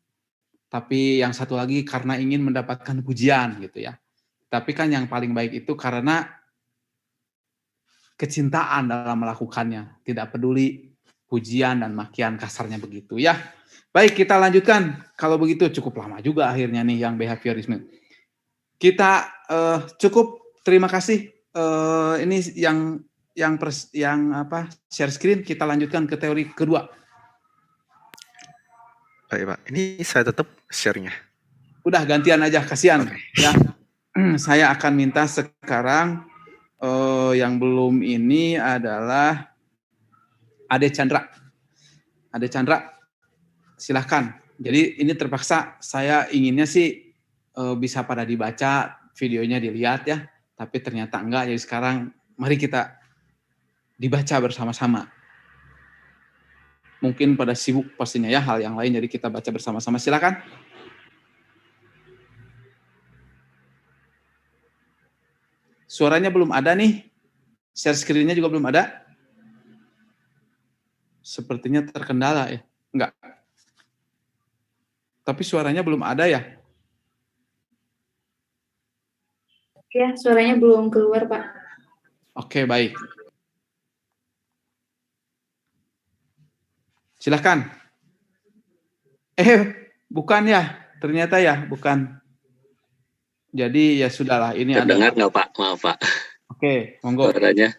Speaker 1: tapi yang satu lagi karena ingin mendapatkan pujian gitu ya. Tapi kan yang paling baik itu karena kecintaan dalam melakukannya, tidak peduli pujian dan makian kasarnya begitu ya. Baik, kita lanjutkan. Kalau begitu cukup lama juga akhirnya nih yang behaviorisme. Kita cukup, terima kasih. Ini yang share screen, kita lanjutkan ke teori kedua.
Speaker 4: Baik Pak, ini saya tetap share-nya.
Speaker 1: Udah gantian aja, kasihan. Ya. Saya akan minta sekarang yang belum ini adalah Ade Chandra. Ade Chandra, silahkan. Jadi ini terpaksa saya inginnya sih bisa pada dibaca, videonya dilihat ya. Tapi ternyata enggak, jadi sekarang mari kita dibaca bersama-sama. Mungkin pada sibuk pastinya ya hal yang lain, jadi kita baca bersama-sama. Silakan. Suaranya belum ada nih. Share screen-nya juga belum ada. Sepertinya terkendala ya. Enggak. Tapi suaranya belum ada ya.
Speaker 14: Ya, suaranya belum keluar, Pak.
Speaker 1: Oke, baik. Silakan. Bukan ya. Ternyata ya, bukan. Jadi ya sudahlah. Ini ada.
Speaker 15: Dengar nggak Pak? Maaf Pak.
Speaker 1: Oke, monggo.
Speaker 15: Suaranya.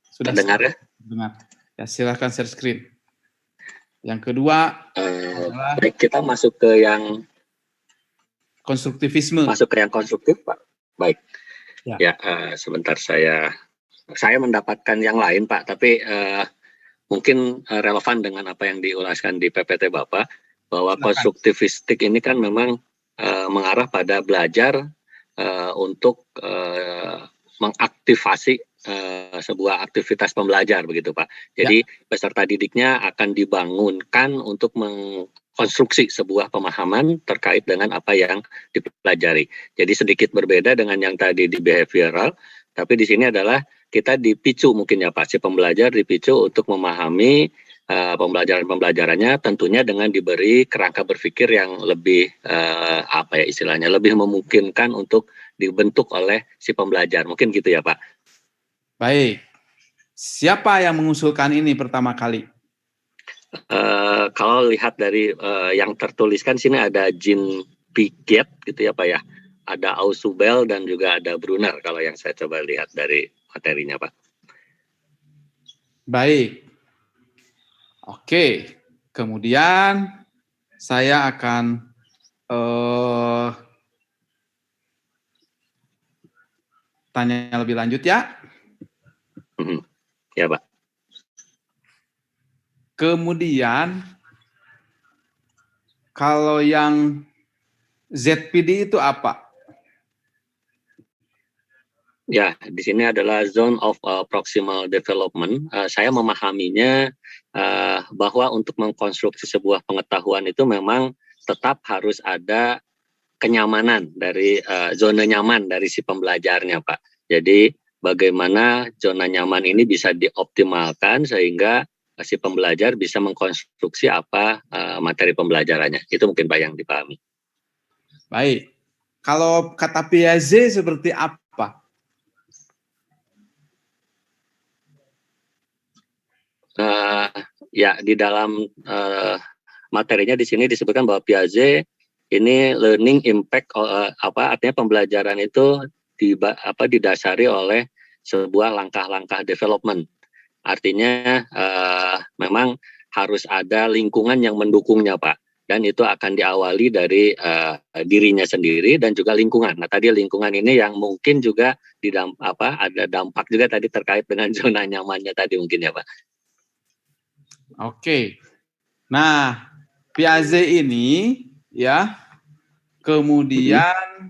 Speaker 1: Sudah
Speaker 15: dengar ya?
Speaker 1: Dengar. Ya, silakan share screen. Yang kedua,
Speaker 15: baik, kita masuk ke yang
Speaker 1: konstruktivisme.
Speaker 15: Masuk ke yang konstruktif, Pak. Baik.
Speaker 1: Ya,
Speaker 15: sebentar saya mendapatkan yang lain, Pak, tapi mungkin relevan dengan apa yang diulaskan di PPT Bapak, bahwa konstruktivistik ini kan memang mengarah pada belajar untuk mengaktifasi sebuah aktivitas pembelajar begitu Pak. Jadi peserta didiknya akan dibangunkan untuk mengkonstruksi sebuah pemahaman terkait dengan apa yang dipelajari. Jadi sedikit berbeda dengan yang tadi di behavioral, tapi di sini adalah kita dipicu mungkin ya Pak, si pembelajar dipicu untuk memahami pembelajarannya tentunya dengan diberi kerangka berpikir yang lebih lebih memungkinkan untuk dibentuk oleh si pembelajar. Mungkin gitu ya Pak.
Speaker 1: Baik. Siapa yang mengusulkan ini pertama kali?
Speaker 15: Kalau lihat dari yang tertuliskan sini ada Jean Piaget gitu ya Pak ya. Ada Ausubel dan juga ada Brunner kalau yang saya coba lihat dari materinya Pak.
Speaker 1: Baik. Oke. Kemudian saya akan tanya lebih lanjut ya.
Speaker 15: Ya Pak.
Speaker 1: Kemudian kalau yang ZPD itu apa?
Speaker 15: Ya, di sini adalah zone of proximal development. Saya memahaminya bahwa untuk mengkonstruksi sebuah pengetahuan itu memang tetap harus ada kenyamanan dari zona nyaman dari si pembelajarnya, Pak. Jadi bagaimana zona nyaman ini bisa dioptimalkan sehingga si pembelajar bisa mengkonstruksi apa materi pembelajarannya. Itu mungkin Pak yang dipahami.
Speaker 1: Baik. Kalau kata Piaget seperti apa?
Speaker 15: Ya, di dalam materinya di sini disebutkan bahwa Piaget ini learning impact artinya pembelajaran itu didasari oleh sebuah langkah-langkah development. Artinya memang harus ada lingkungan yang mendukungnya, Pak. Dan itu akan diawali dari dirinya sendiri dan juga lingkungan. Nah, tadi lingkungan ini yang mungkin juga ada dampak juga tadi terkait dengan zona nyamannya tadi mungkin ya, Pak.
Speaker 1: Oke. Nah, Piaget ini ya kemudian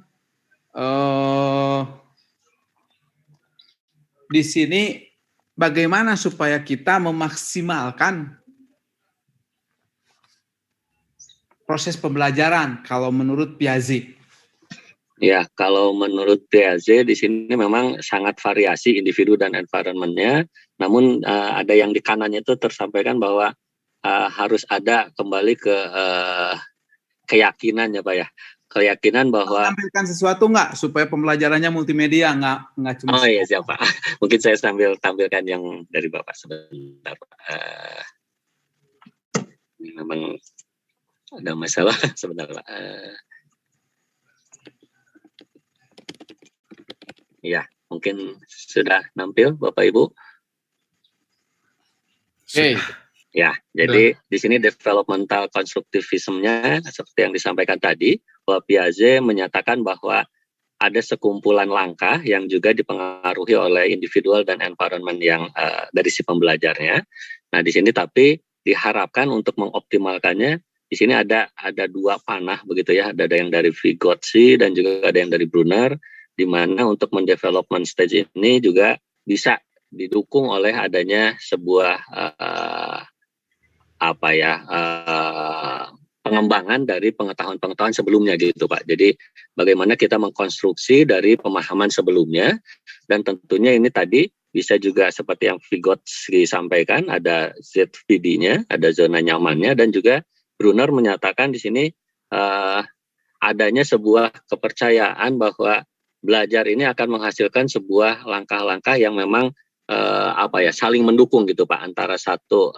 Speaker 1: di sini bagaimana supaya kita memaksimalkan proses pembelajaran kalau menurut Piaget?
Speaker 15: Ya, kalau menurut Piaget di sini memang sangat variasi individu dan environment-nya. Namun ada yang di kanannya itu tersampaikan bahwa harus ada kembali ke keyakinan ya Pak ya. Keyakinan bahwa
Speaker 1: tampilkan sesuatu nggak supaya pembelajarannya multimedia nggak cuma.
Speaker 15: Oh iya siap Pak. Mungkin saya sambil tampilkan yang dari Bapak sebentar. Ini memang Ada masalah sebentar Pak. Ya, mungkin sudah nampil Bapak Ibu.
Speaker 1: Oke.
Speaker 15: Ya, jadi di sini developmental konstruktivismenya seperti yang disampaikan tadi, bahwa Piaget menyatakan bahwa ada sekumpulan langkah yang juga dipengaruhi oleh individual dan environment yang dari si pembelajarnya. Nah, di sini tapi diharapkan untuk mengoptimalkannya, di sini ada dua panah begitu ya, ada yang dari Vygotsky dan juga ada yang dari Brunner, di mana untuk mendevelopment stage ini juga bisa didukung oleh adanya sebuah pengembangan dari pengetahuan-pengetahuan sebelumnya gitu Pak. Jadi bagaimana kita mengkonstruksi dari pemahaman sebelumnya, dan tentunya ini tadi bisa juga seperti yang Vygotsky sampaikan, ada ZVD-nya, ada zona nyamannya, dan juga Brunner menyatakan di sini adanya sebuah kepercayaan bahwa belajar ini akan menghasilkan sebuah langkah-langkah yang memang saling mendukung gitu Pak, antara satu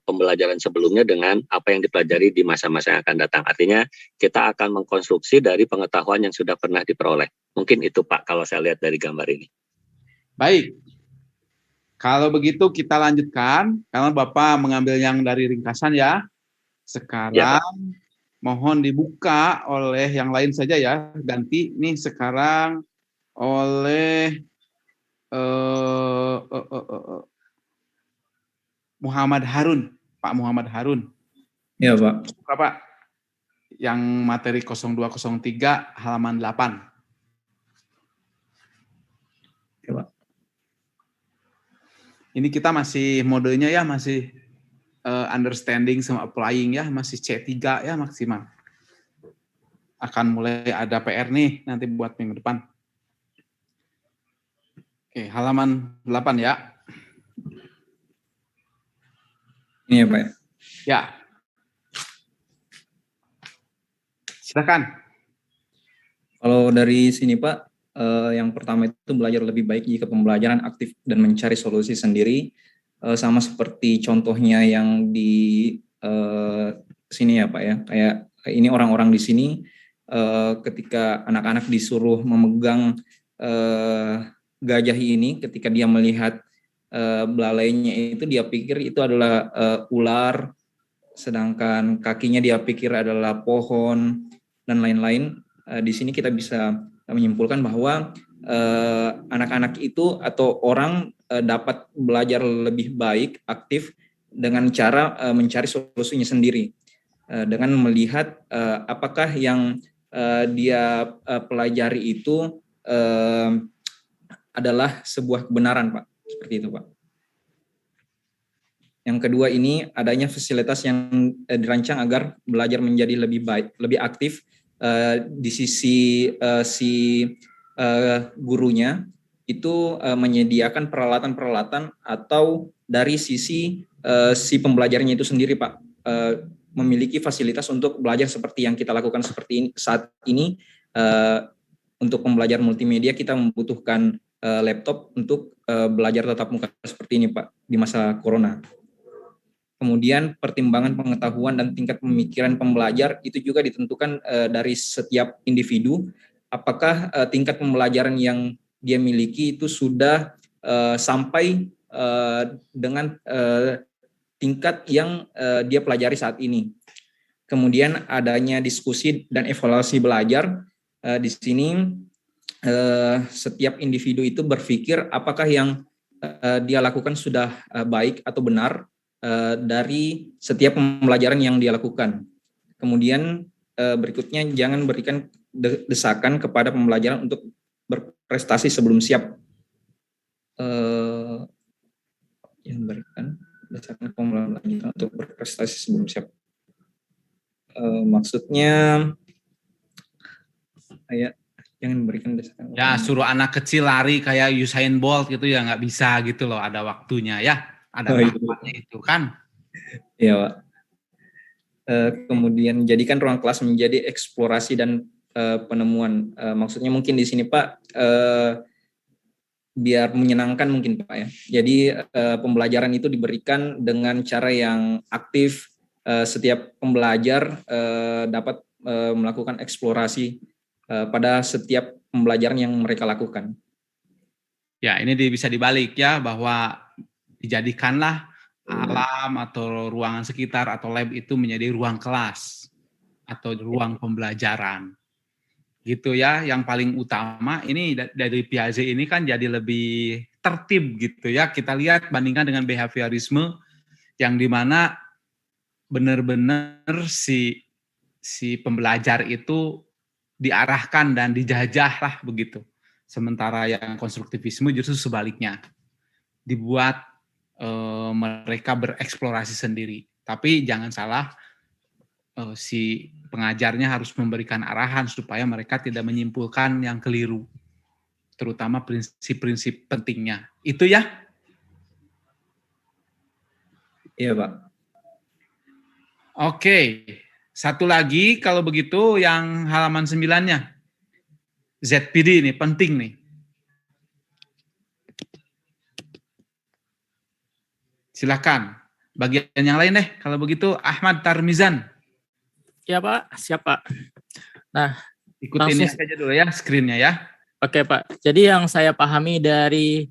Speaker 15: pembelajaran sebelumnya dengan apa yang dipelajari di masa-masa yang akan datang. Artinya kita akan mengkonstruksi dari pengetahuan yang sudah pernah diperoleh. Mungkin itu Pak kalau saya lihat dari gambar ini.
Speaker 1: Baik. Kalau begitu kita lanjutkan, karena Bapak mengambil yang dari ringkasan ya. Sekarang
Speaker 15: Ya,
Speaker 1: mohon dibuka oleh yang lain saja ya. Ganti nih sekarang oleh Muhammad Harun, Pak Muhammad Harun.
Speaker 7: Ya Pak.
Speaker 1: Pak, yang materi 0203 halaman 8.
Speaker 7: Ya Pak.
Speaker 1: Ini kita masih modenya ya, masih understanding sama applying ya, masih C3 ya maksimal. Akan mulai ada PR nih nanti buat minggu depan. Oke, halaman 8 ya.
Speaker 7: Ini ya Pak.
Speaker 1: Ya. Silakan.
Speaker 16: Kalau dari sini Pak, yang pertama itu belajar lebih baik jika pembelajaran aktif dan mencari solusi sendiri, sama seperti contohnya yang di sini ya Pak ya. Kayak ini orang-orang di sini ketika anak-anak disuruh memegang gajah ini, ketika dia melihat belalainya itu dia pikir itu adalah ular, sedangkan kakinya dia pikir adalah pohon dan lain-lain. Di sini kita bisa menyimpulkan bahwa anak-anak itu atau orang dapat belajar lebih baik, aktif dengan cara mencari solusinya sendiri, dengan melihat apakah yang dia pelajari itu adalah sebuah kebenaran, Pak. Seperti itu, Pak. Yang kedua ini adanya fasilitas yang dirancang agar belajar menjadi lebih baik, lebih aktif di sisi gurunya itu menyediakan peralatan-peralatan atau dari sisi si pembelajarnya itu sendiri, Pak, memiliki fasilitas untuk belajar seperti yang kita lakukan seperti ini saat ini. Untuk pembelajaran multimedia kita membutuhkan laptop untuk belajar tatap muka seperti ini, Pak, di masa corona. Kemudian pertimbangan pengetahuan dan tingkat pemikiran pembelajar itu juga ditentukan dari setiap individu. Apakah tingkat pembelajaran yang dia miliki itu sudah sampai dengan tingkat yang dia pelajari saat ini. Kemudian adanya diskusi dan evaluasi belajar. Di sini setiap individu itu berpikir apakah yang dia lakukan sudah baik atau benar dari setiap pembelajaran yang dia lakukan. Kemudian berikutnya jangan berikan desakan kepada pembelajaran untuk berprestasi sebelum siap. Yang berikan desakan pembelajaran untuk berprestasi sebelum siap. Maksudnya kayak jangan memberikan desakan.
Speaker 1: Ya, suruh anak kecil lari kayak Usain Bolt gitu ya, nggak bisa gitu loh, ada waktunya ya, ada tahapannya itu kan.
Speaker 16: Iya, Pak. Kemudian jadikan ruang kelas menjadi eksplorasi dan penemuan. Maksudnya mungkin di sini Pak, biar menyenangkan mungkin Pak ya. Jadi pembelajaran itu diberikan dengan cara yang aktif, setiap pembelajar dapat melakukan eksplorasi pada setiap pembelajaran yang mereka lakukan.
Speaker 1: Ya, ini bisa dibalik ya, bahwa dijadikanlah alam atau ruangan sekitar atau lab itu menjadi ruang kelas atau ruang pembelajaran. Gitu ya, yang paling utama ini dari Piaget ini kan jadi lebih tertib gitu ya. Kita lihat bandingkan dengan behaviorisme yang dimana benar-benar si pembelajar itu diarahkan dan dijajah lah begitu. Sementara yang konstruktivisme justru sebaliknya, dibuat mereka bereksplorasi sendiri. Tapi jangan salah, si pengajarnya harus memberikan arahan supaya mereka tidak menyimpulkan yang keliru, terutama prinsip-prinsip pentingnya. Itu ya?
Speaker 16: Iya, Pak.
Speaker 1: Oke, satu lagi kalau begitu yang halaman 9-nya. ZPD ini penting nih. Silakan. Bagian yang lain deh. Kalau begitu Ahmad Tarmizan.
Speaker 17: Ya Pak, siap Pak. Nah,
Speaker 1: ikutin ini aja dulu ya screen-nya ya.
Speaker 17: Oke Pak. Jadi yang saya pahami dari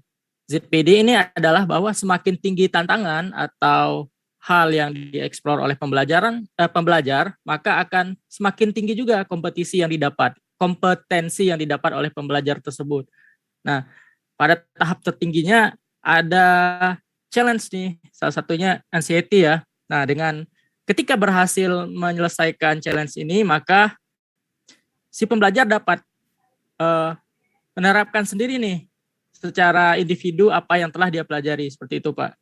Speaker 17: ZPD ini adalah bahwa semakin tinggi tantangan atau hal yang dieksplor oleh pembelajar, maka akan semakin tinggi juga kompetensi yang didapat oleh pembelajar tersebut. Nah, pada tahap tertingginya ada challenge nih, salah satunya anxiety ya. Nah, dengan ketika berhasil menyelesaikan challenge ini, maka si pembelajar dapat menerapkan sendiri nih secara individu apa yang telah dia pelajari, seperti itu Pak.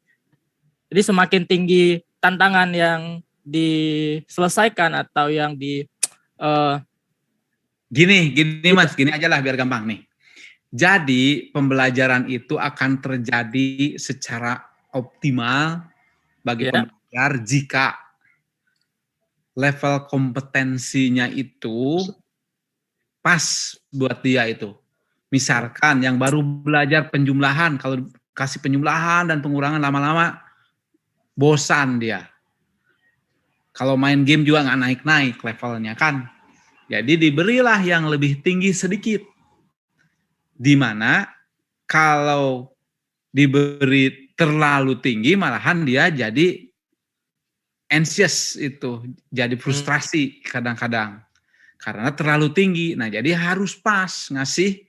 Speaker 17: Jadi semakin tinggi tantangan yang diselesaikan atau yang
Speaker 1: Gini Mas, gini aja lah biar gampang nih. Jadi pembelajaran itu akan terjadi secara optimal bagi pembelajar jika level kompetensinya itu pas buat dia itu. Misalkan yang baru belajar penjumlahan, kalau kasih penjumlahan dan pengurangan lama-lama bosan dia. Kalau main game juga nggak naik-naik levelnya kan. Jadi diberilah yang lebih tinggi sedikit. Di mana kalau diberi terlalu tinggi malahan dia jadi anxious itu, jadi frustrasi kadang-kadang. Karena terlalu tinggi. Nah, jadi harus pas ngasih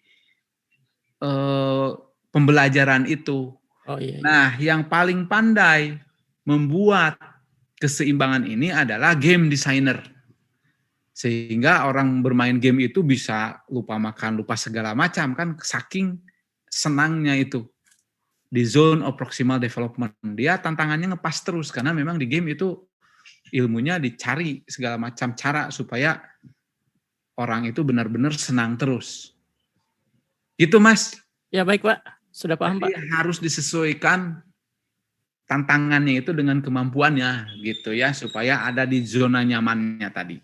Speaker 1: pembelajaran itu. Nah, yang paling pandai membuat keseimbangan ini adalah game designer. Sehingga orang bermain game itu bisa lupa makan, lupa segala macam kan, saking senangnya itu. Di zone of proximal development. Dia tantangannya ngepas terus, karena memang di game itu ilmunya dicari segala macam cara supaya orang itu benar-benar senang terus. Gitu Mas.
Speaker 17: Ya baik Pak, sudah paham Pak.
Speaker 1: Harus disesuaikan tantangannya itu dengan kemampuannya gitu ya, supaya ada di zona nyamannya tadi.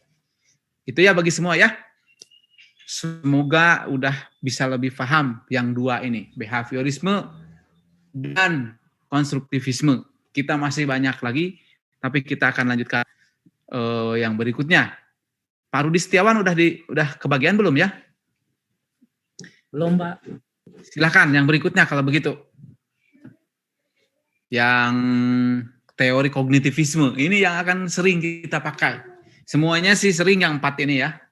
Speaker 1: Itu ya bagi semua ya. Semoga udah bisa lebih paham yang dua ini, behaviorisme dan konstruktivisme. Kita masih banyak lagi, tapi kita akan lanjutkan yang berikutnya. Pak Rudi Setiawan udah kebagian belum ya?
Speaker 17: Belum Pak.
Speaker 1: Silakan yang berikutnya kalau begitu. Yang teori kognitivisme, ini yang akan sering kita pakai. Semuanya sih sering yang 4 ini ya.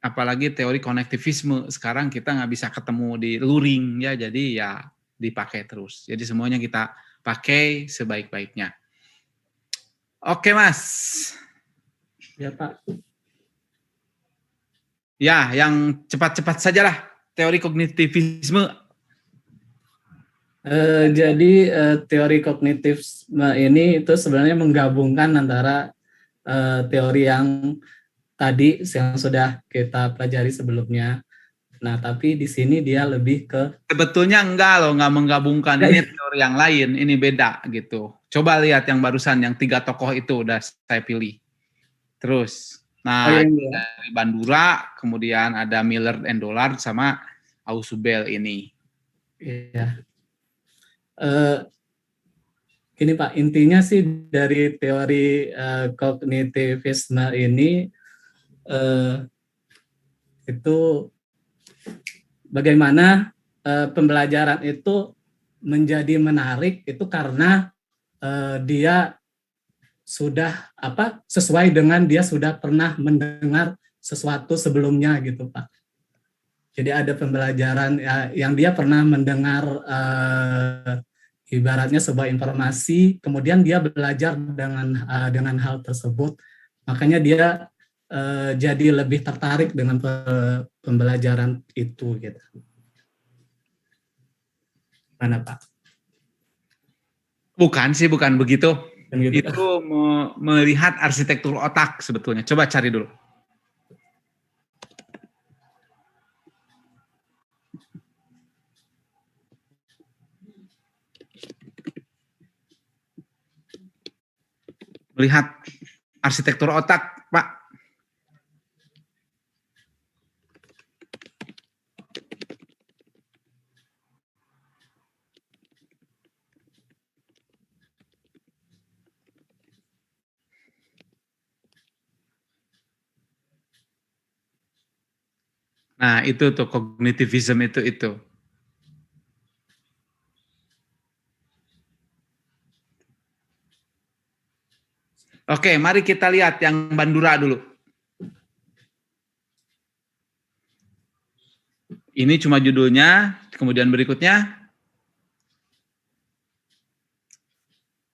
Speaker 1: Apalagi teori konektivisme, sekarang kita nggak bisa ketemu di luring ya, jadi ya dipakai terus. Jadi semuanya kita pakai sebaik-baiknya. Oke Mas.
Speaker 17: Ya Pak.
Speaker 1: Ya, yang cepat-cepat sajalah teori kognitivisme.
Speaker 8: Jadi teori kognitivisme ini itu sebenarnya menggabungkan antara teori yang tadi yang sudah kita pelajari sebelumnya. Nah, tapi di sini dia lebih ke...
Speaker 1: Sebetulnya enggak loh, enggak menggabungkan. Ini teori yang lain, ini beda gitu. Coba lihat yang barusan, yang 3 tokoh itu udah saya pilih. Terus, nah dari Bandura, kemudian ada Miller and Dollard sama Ausubel ini.
Speaker 8: Iya. Ini Pak, intinya sih dari teori kognitivisme ini itu bagaimana pembelajaran itu menjadi menarik itu karena dia sudah sesuai dengan dia sudah pernah mendengar sesuatu sebelumnya gitu Pak. Jadi ada pembelajaran yang dia pernah mendengar ibaratnya sebuah informasi, kemudian dia belajar dengan hal tersebut, makanya dia jadi lebih tertarik dengan pembelajaran itu gitu. Mana Pak?
Speaker 1: Bukan begitu. Itu melihat arsitektur otak sebetulnya. Coba cari dulu. Melihat arsitektur otak, Pak. Nah, itu tuh kognitivisme itu. Oke, mari kita lihat yang Bandura dulu. Ini cuma judulnya, kemudian berikutnya.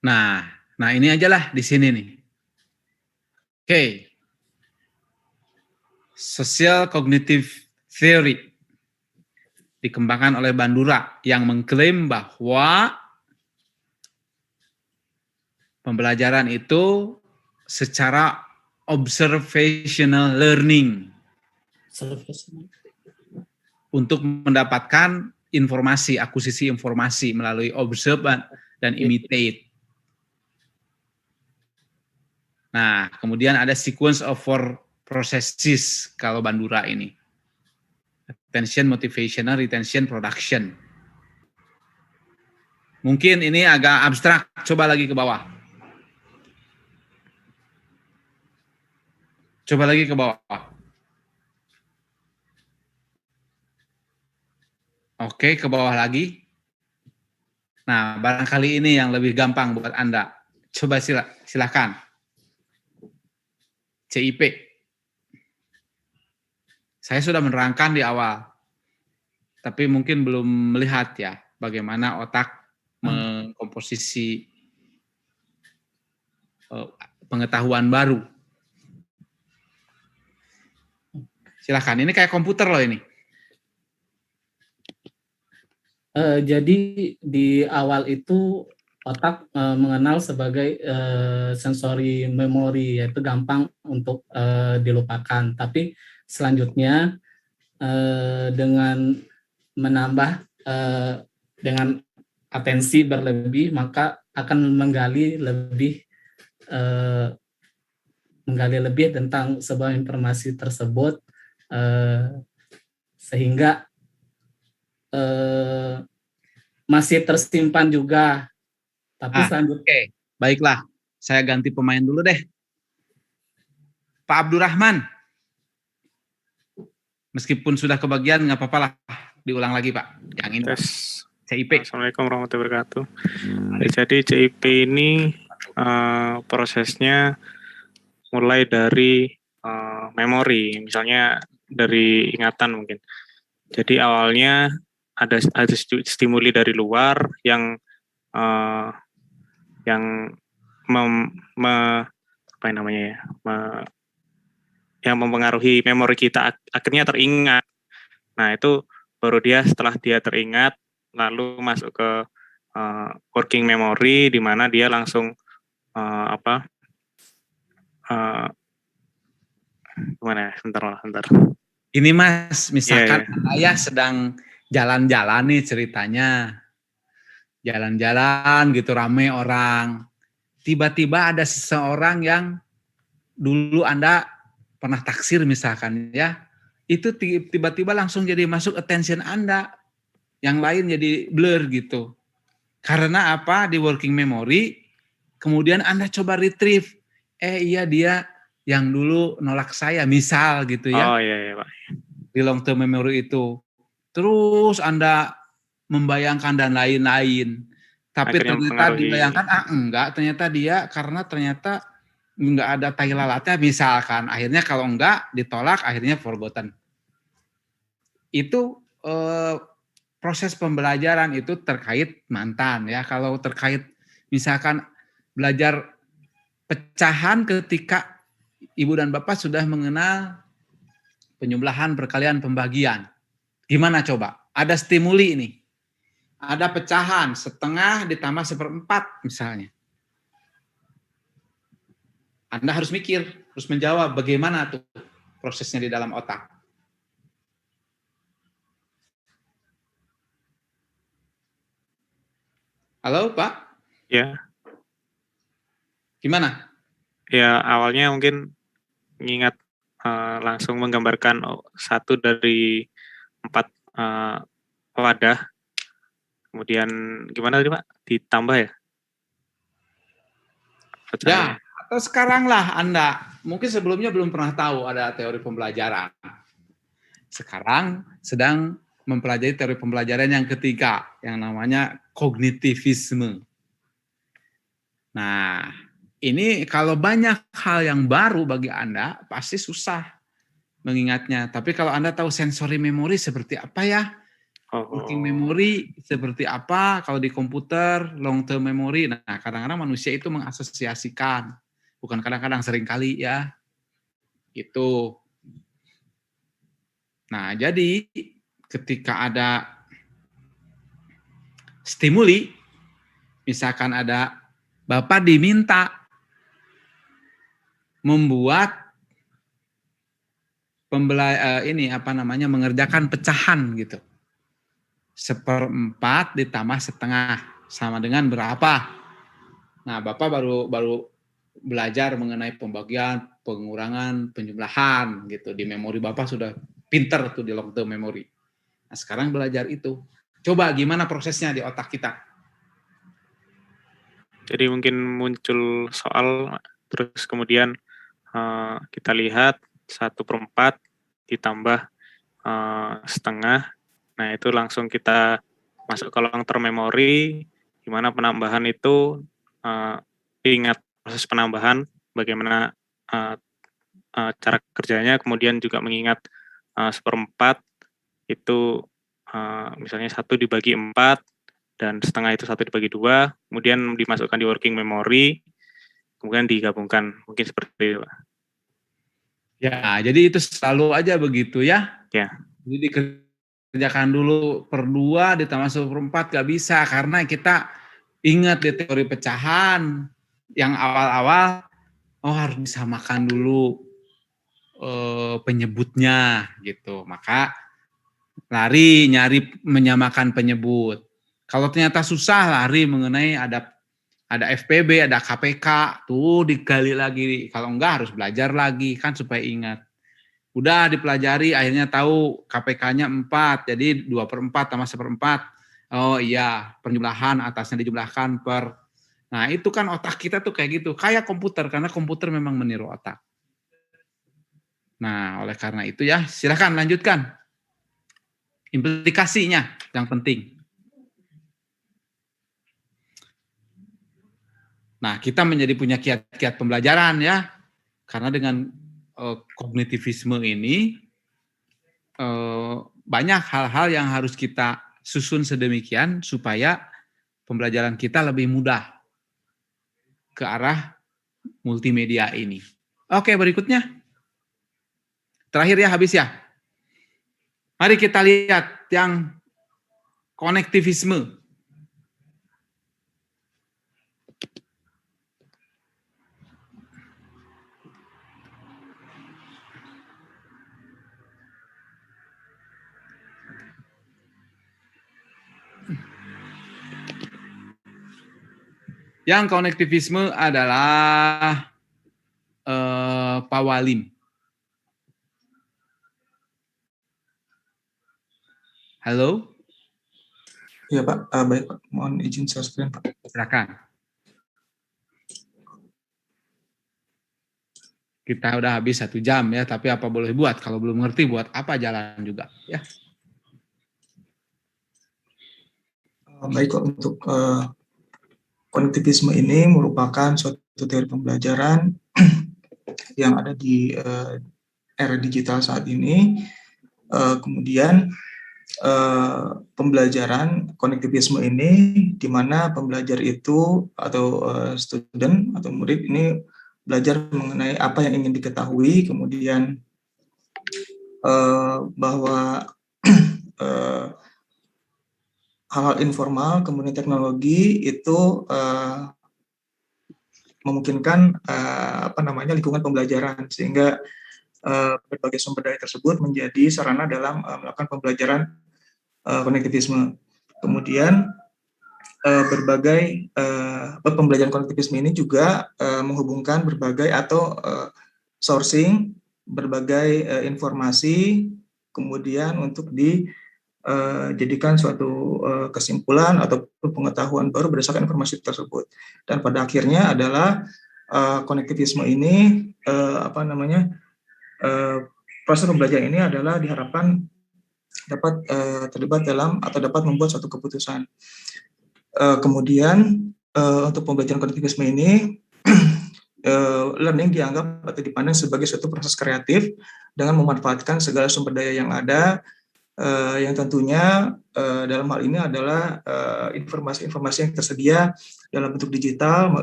Speaker 1: Nah ini aja lah di sini nih. Oke. Social Cognitive Theory dikembangkan oleh Bandura yang mengklaim bahwa pembelajaran itu secara observational learning untuk mendapatkan informasi, akuisisi informasi melalui observe dan imitate. Nah, kemudian ada sequence of four processes kalau Bandura ini. Attention, motivational, retention, production. Mungkin ini agak abstrak, coba lagi ke bawah. Coba lagi ke bawah. Oke, ke bawah lagi. Nah, barangkali ini yang lebih gampang buat Anda. Coba silakan. CIP. Saya sudah menerangkan di awal. Tapi mungkin belum melihat ya bagaimana otak mengkomposisi pengetahuan baru. Silakan, ini kayak komputer loh ini.
Speaker 8: Jadi di awal itu otak mengenal sebagai sensory memory, yaitu gampang untuk dilupakan. Tapi selanjutnya dengan menambah dengan atensi berlebih, maka akan menggali lebih tentang sebuah informasi tersebut, sehingga masih tersimpan juga. Tapi selanjutnya.
Speaker 1: Oke, baiklah. Saya ganti pemain dulu deh. Pak Abdurrahman. Meskipun sudah kebagian, nggak apa-apa lah. Diulang lagi, Pak. Yang ini. CIP.
Speaker 18: Assalamualaikum warahmatullahi wabarakatuh. Jadi CIP ini prosesnya mulai dari memori, misalnya dari ingatan mungkin. Jadi awalnya ada stimuli dari luar yang yang mempengaruhi memori kita, akhirnya teringat. Nah, itu baru setelah dia teringat lalu masuk ke working memory, di mana dia langsung gimana? Sebentar.
Speaker 1: Ini Mas, misalkan saya sedang jalan-jalan nih ceritanya. Jalan-jalan gitu rame orang. Tiba-tiba ada seseorang yang dulu Anda pernah taksir misalkan ya. Itu tiba-tiba langsung jadi masuk attention Anda. Yang lain jadi blur gitu. Karena apa? Di working memory, kemudian Anda coba retrieve. Iya dia yang dulu nolak saya, misal gitu ya.
Speaker 18: Oh iya, iya Pak.
Speaker 1: Di long term memory itu. Terus Anda membayangkan dan lain-lain. Tapi
Speaker 18: Akhirnya
Speaker 1: ternyata
Speaker 18: mempengaruhi.
Speaker 1: dibayangkan, enggak, ternyata dia karena ternyata enggak ada tai lalatnya misalkan. Akhirnya kalau enggak ditolak, akhirnya forgotten. Itu proses pembelajaran itu terkait mantan ya. Kalau terkait misalkan belajar pecahan ketika ibu dan bapak sudah mengenal penjumlahan, perkalian, pembagian. Gimana coba? Ada stimuli ini. Ada pecahan setengah ditambah 1/4 misalnya. Anda harus mikir, harus menjawab bagaimana tuh prosesnya di dalam otak. Halo Pak?
Speaker 18: Ya.
Speaker 1: Gimana?
Speaker 18: Ya awalnya mungkin mengingat langsung menggambarkan 1 dari 4 wadah. Kemudian gimana tadi Pak? Ditambah ya?
Speaker 1: Ya, atau sekarang lah Anda, mungkin sebelumnya belum pernah tahu ada teori pembelajaran. Sekarang sedang mempelajari teori pembelajaran yang ketiga, yang namanya kognitivisme. Nah, ini kalau banyak hal yang baru bagi Anda, pasti susah mengingatnya. Tapi kalau Anda tahu sensory memory seperti apa ya, working memory seperti apa, kalau di komputer, long term memory, nah kadang-kadang manusia itu mengasosiasikan, bukan kadang-kadang seringkali ya, itu. Nah, jadi ketika ada stimuli, misalkan ada Bapak diminta membuat mengerjakan pecahan gitu. 1/4 ditambah setengah sama dengan berapa? Nah, Bapak baru belajar mengenai pembagian, pengurangan, penjumlahan gitu. Di memori Bapak sudah pinter tuh di long term memory. Nah, sekarang belajar itu. Coba gimana prosesnya di otak kita?
Speaker 18: Jadi mungkin muncul soal, terus kemudian kita lihat 1/4 ditambah setengah. Nah itu langsung kita masuk ke long term memory, di mana penambahan itu ingat proses penambahan, bagaimana cara kerjanya, kemudian juga mengingat 1/4 itu misalnya 1 dibagi 4, dan setengah itu 1 dibagi 2, kemudian dimasukkan di working memory, kemudian digabungkan, mungkin seperti itu Pak.
Speaker 1: Ya, jadi itu selalu aja begitu ya.
Speaker 18: Ya.
Speaker 1: Jadi dikerjakan dulu per 2 ditambah 1/4 gak bisa, karena kita ingat di teori pecahan yang awal-awal, harus disamakan dulu penyebutnya gitu. Maka lari nyari menyamakan penyebut. Kalau ternyata susah, lari mengenai ada FPB, ada KPK, tuh digali lagi. Kalau enggak harus belajar lagi kan supaya ingat. Udah dipelajari, akhirnya tahu KPK-nya 4, jadi 2/4 tambah 1/4. Oh iya, penjumlahan atasnya dijumlahkan per. Nah itu kan otak kita tuh kayak gitu, kayak komputer, karena komputer memang meniru otak. Nah oleh karena itu ya, silakan lanjutkan. Implikasinya yang penting. Nah, kita menjadi punya kiat-kiat pembelajaran ya, karena dengan kognitivisme ini banyak hal-hal yang harus kita susun sedemikian supaya pembelajaran kita lebih mudah ke arah multimedia ini. Oke, berikutnya. Terakhir ya, habis ya. Mari kita lihat yang konektivisme. Yang konektivisme adalah Pak Walim. Halo?
Speaker 19: Iya Pak, baik Pak. Mohon izin share screen Pak.
Speaker 1: Silakan. Kita udah habis 1 jam ya, tapi apa boleh buat? Kalau belum ngerti buat apa jalan juga ya.
Speaker 19: Baik Pak, untuk konektivisme ini merupakan suatu teori pembelajaran yang ada di era digital saat ini. Kemudian pembelajaran konektivisme ini di mana pembelajar itu atau student atau murid ini belajar mengenai apa yang ingin diketahui, kemudian bahwa hal-hal informal, kemudian teknologi itu memungkinkan lingkungan pembelajaran, sehingga berbagai sumber daya tersebut menjadi sarana dalam melakukan pembelajaran konektivisme. Kemudian berbagai pembelajaran konektivisme ini juga menghubungkan berbagai atau sourcing berbagai informasi, kemudian untuk dijadikan suatu kesimpulan atau pengetahuan baru berdasarkan informasi tersebut. Dan pada akhirnya adalah konektivisme ini proses pembelajaran ini adalah diharapkan dapat terlibat dalam atau dapat membuat suatu keputusan. Kemudian untuk pembelajaran konektivisme ini learning dianggap atau dipandang sebagai suatu proses kreatif dengan memanfaatkan segala sumber daya yang ada, yang tentunya dalam hal ini adalah informasi-informasi yang tersedia dalam bentuk digital,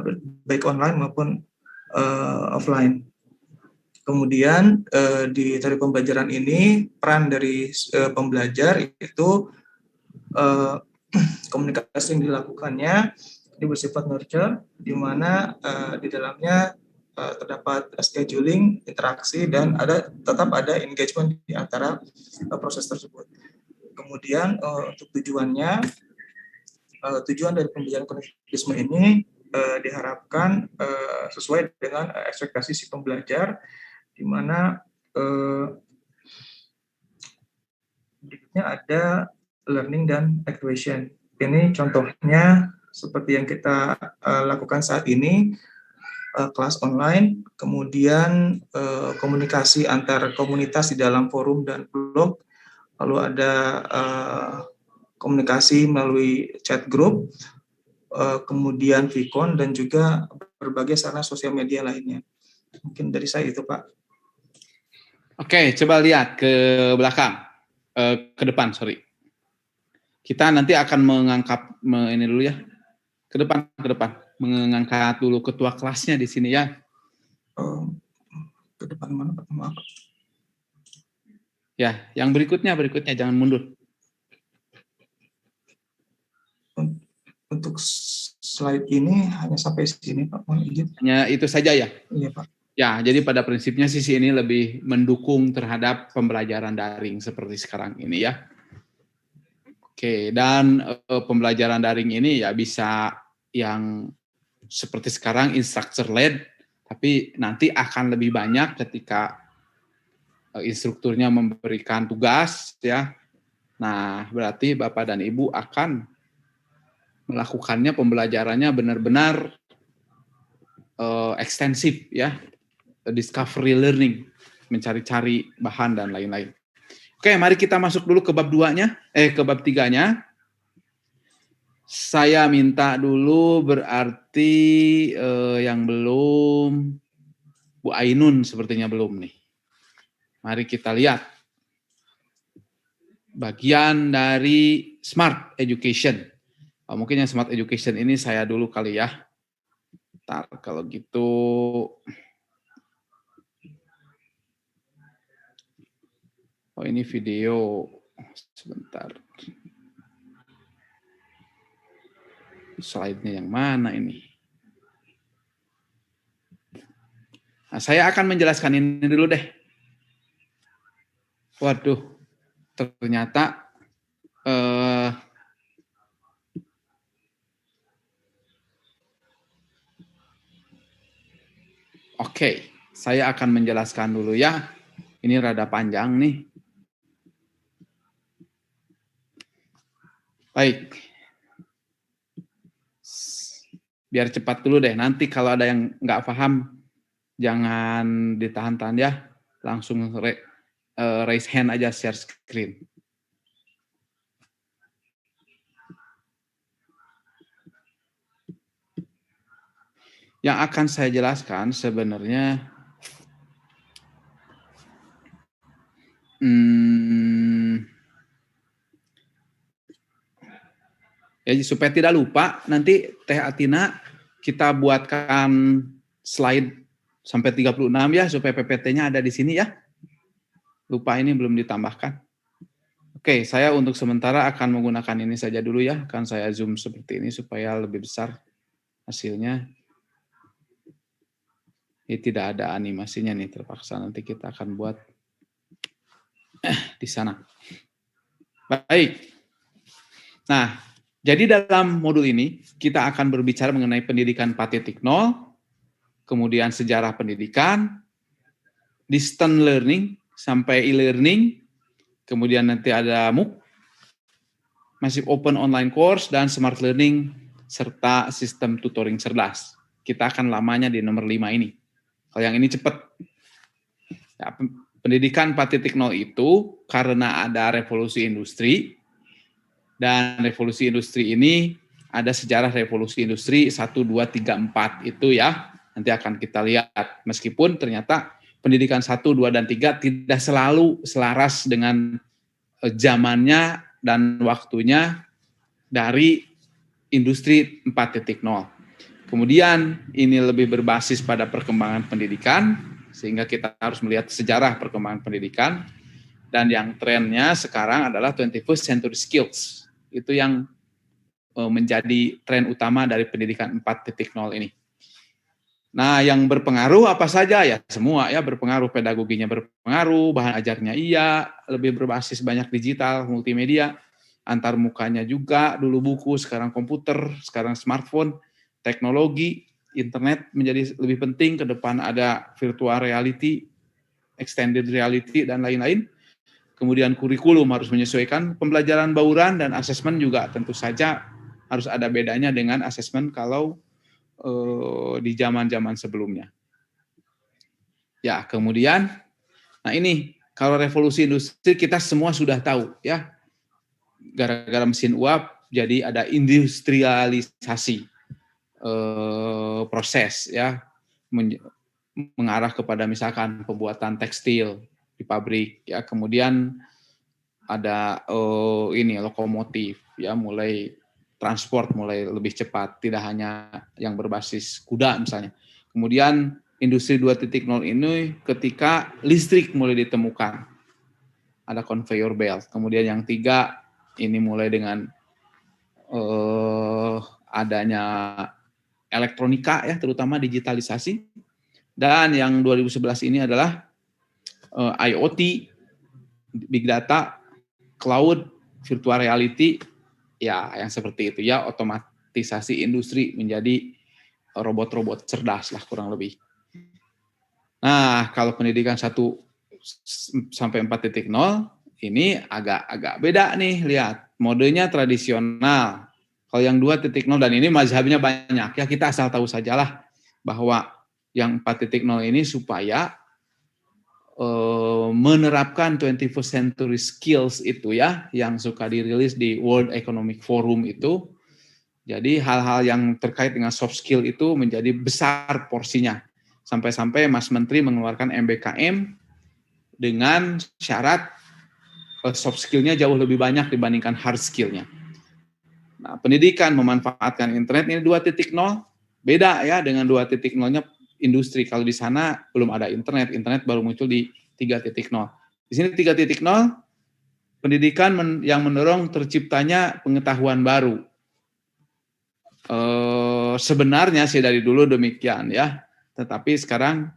Speaker 19: baik online maupun offline. Kemudian di teori pembelajaran ini peran dari pembelajar itu komunikasi yang dilakukannya ini bersifat nurture, di mana di dalamnya terdapat scheduling, interaksi, dan tetap ada engagement di antara proses tersebut. Kemudian untuk tujuannya, tujuan dari pembelajaran konektivisme ini diharapkan sesuai dengan ekspektasi si pembelajar, di mana berikutnya ada learning dan activation. Ini contohnya seperti yang kita lakukan saat ini, kelas online, kemudian komunikasi antar komunitas di dalam forum dan blog, lalu ada komunikasi melalui chat group, kemudian Vicon, dan juga berbagai sarana sosial media lainnya. Mungkin dari saya itu Pak.
Speaker 1: Oke, coba lihat ke belakang, ke depan, sorry. Kita nanti akan mengangkat ini dulu ya, ke depan, mengangkat dulu ketua kelasnya di sini ya.
Speaker 19: Ke depan mana Pak? Maaf.
Speaker 1: Ya, yang berikutnya jangan mundur.
Speaker 19: Untuk slide ini hanya sampai sini Pak, mohon izin.
Speaker 1: Hanya itu saja ya?
Speaker 19: Iya Pak.
Speaker 1: Ya, jadi pada prinsipnya sisi ini lebih mendukung terhadap pembelajaran daring seperti sekarang ini ya. Oke, dan pembelajaran daring ini ya bisa yang seperti sekarang instructor led, tapi nanti akan lebih banyak ketika instrukturnya memberikan tugas ya. Nah, berarti Bapak dan Ibu akan melakukannya pembelajarannya benar-benar ekstensif ya. Discovery learning, mencari-cari bahan dan lain-lain. Oke, mari kita masuk dulu ke bab 2-nya, ke bab 3-nya. Saya minta dulu berarti yang belum, Bu Ainun sepertinya belum nih. Mari kita lihat. Bagian dari Smart Education. Mungkin yang Smart Education ini saya dulu kali ya. Ntar kalau gitu. Oh ini video, sebentar. Slide-nya yang mana ini? Nah, saya akan menjelaskan ini dulu deh. Waduh, ternyata oke, saya akan menjelaskan dulu ya. Ini rada panjang nih. Baik, biar cepat dulu deh. Nanti kalau ada yang nggak paham, jangan ditahan-tahan ya. Langsung raise hand aja, share screen. Yang akan saya jelaskan sebenarnya ya, supaya tidak lupa, nanti Teh Atina kita buatkan slide sampai 36 ya, supaya PPT-nya ada di sini ya. Lupa ini belum ditambahkan. Oke, saya untuk sementara akan menggunakan ini saja dulu ya. Akan saya zoom seperti ini supaya lebih besar hasilnya. Ini tidak ada animasinya nih, terpaksa nanti kita akan buat di sana. Baik. Nah, jadi dalam modul ini kita akan berbicara mengenai pendidikan 4.0, kemudian sejarah pendidikan, distance learning sampai e-learning, kemudian nanti ada MOOC, Massive Open Online Course, dan Smart Learning, serta sistem tutoring cerdas. Kita akan lamanya di nomor 5 ini. Kalau yang ini cepat. Ya, pendidikan 4.0 itu karena ada revolusi industri, dan revolusi industri ini ada sejarah revolusi industri 1, 2, 3, 4 itu ya. Nanti akan kita lihat. Meskipun ternyata pendidikan 1, 2, dan 3 tidak selalu selaras dengan zamannya dan waktunya dari industri 4.0. Kemudian ini lebih berbasis pada perkembangan pendidikan, sehingga kita harus melihat sejarah perkembangan pendidikan. Dan yang trennya sekarang adalah 21st century skills. Itu yang menjadi tren utama dari pendidikan 4.0 ini. Nah, yang berpengaruh apa saja ya? Semua ya berpengaruh, pedagoginya berpengaruh, bahan ajarnya iya, lebih berbasis banyak digital, multimedia, antar mukanya juga, dulu buku, sekarang komputer, sekarang smartphone, teknologi, internet menjadi lebih penting, ke depan ada virtual reality, extended reality, dan lain-lain. Kemudian kurikulum harus menyesuaikan, pembelajaran bauran dan asesmen juga tentu saja harus ada bedanya dengan asesmen kalau di zaman-zaman sebelumnya. Ya, kemudian, nah ini kalau revolusi industri kita semua sudah tahu ya, gara-gara mesin uap jadi ada industrialisasi proses ya, mengarah kepada misalkan pembuatan tekstil di pabrik ya, kemudian ada ini lokomotif ya, mulai transport mulai lebih cepat, tidak hanya yang berbasis kuda misalnya. Kemudian industri 2.0 ini ketika listrik mulai ditemukan, ada conveyor belt. Kemudian yang 3 ini mulai dengan adanya elektronika ya, terutama digitalisasi. Dan yang 2011 ini adalah IoT, big data, cloud, virtual reality, ya yang seperti itu ya, otomatisasi industri menjadi robot-robot cerdas lah kurang lebih. Nah, kalau pendidikan 1 sampai 4.0 ini agak beda nih, lihat modenya tradisional. Kalau yang 2.0 dan ini mazhabnya banyak ya, kita asal tahu sajalah bahwa yang 4.0 ini supaya menerapkan 21st century skills itu ya, yang suka dirilis di World Economic Forum itu. Jadi hal-hal yang terkait dengan soft skill itu menjadi besar porsinya. Sampai-sampai Mas Menteri mengeluarkan MBKM dengan syarat soft skill-nya jauh lebih banyak dibandingkan hard skill-nya. Nah, pendidikan memanfaatkan internet ini 2.0, beda ya dengan 2.0-nya industri. Kalau di sana belum ada internet baru muncul di 3.0. Di sini 3.0, pendidikan yang mendorong terciptanya pengetahuan baru. Sebenarnya sih dari dulu demikian ya, tetapi sekarang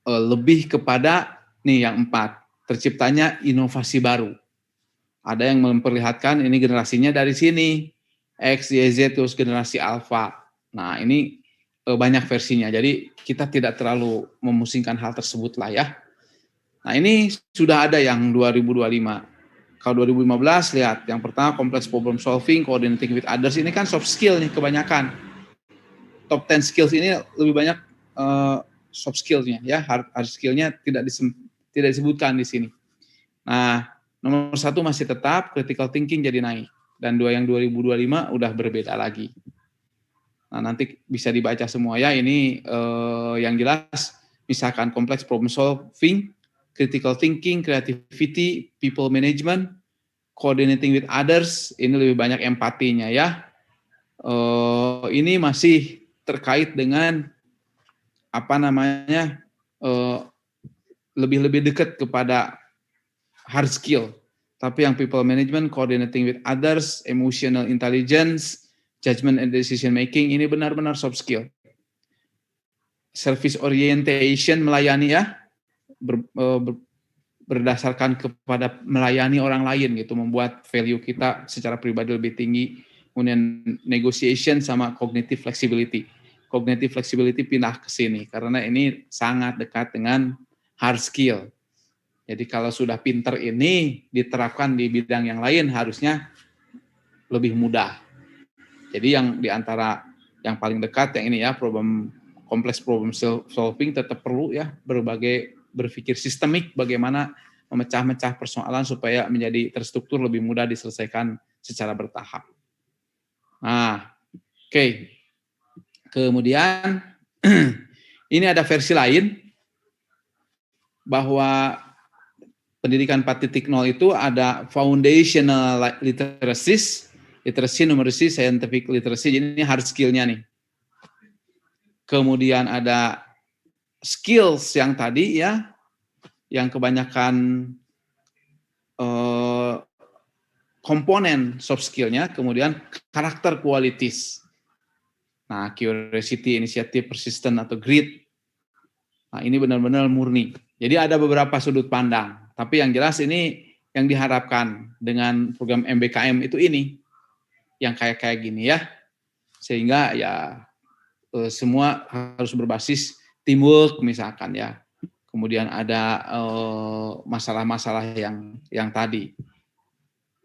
Speaker 1: lebih kepada nih yang 4, terciptanya inovasi baru. Ada yang memperlihatkan ini generasinya dari sini, X, Y, Z, terus generasi Alpha. Nah ini banyak versinya, jadi kita tidak terlalu memusingkan hal tersebut lah ya. Nah ini sudah ada yang 2025. Kalau 2015 lihat, yang pertama complex problem solving, coordinating with others, ini kan soft skill nih kebanyakan. top 10 skills ini lebih banyak soft skills-nya ya, hard skill-nya tidak disebutkan di sini. Nah, nomor 1 masih tetap critical thinking jadi naik, dan yang 2025 udah berbeda lagi. Nah, nanti bisa dibaca semua ya, ini yang jelas misalkan complex problem solving, critical thinking, creativity, people management, coordinating with others, ini lebih banyak empatinya ya. Ini masih terkait dengan lebih dekat kepada hard skill. Tapi yang people management, coordinating with others, emotional intelligence, judgment and decision making, ini benar-benar soft skill. Service orientation, melayani ya, berdasarkan kepada melayani orang lain gitu, membuat value kita secara pribadi lebih tinggi. Kemudian negotiation sama cognitive flexibility. Cognitive flexibility pindah ke sini karena ini sangat dekat dengan hard skill. Jadi kalau sudah pinter ini diterapkan di bidang yang lain harusnya lebih mudah. Jadi yang diantara yang paling dekat yang ini ya, kompleks problem solving tetap perlu ya, berpikir sistemik bagaimana memecah-mecah persoalan supaya menjadi terstruktur, lebih mudah diselesaikan secara bertahap. Nah, oke. Kemudian ini ada versi lain bahwa pendidikan 4.0 itu ada foundational literacy, numeracy, scientific literacy, jadi ini hard skill-nya nih. Kemudian ada skills yang tadi ya, yang kebanyakan komponen soft skill-nya, kemudian karakter qualities. Nah, curiosity, initiative, persistent atau grit. Nah, ini benar-benar murni. Jadi ada beberapa sudut pandang, tapi yang jelas ini yang diharapkan dengan program MBKM itu ini, yang kayak gini ya. Sehingga ya semua harus berbasis teamwork misalkan ya. Kemudian ada masalah-masalah yang tadi,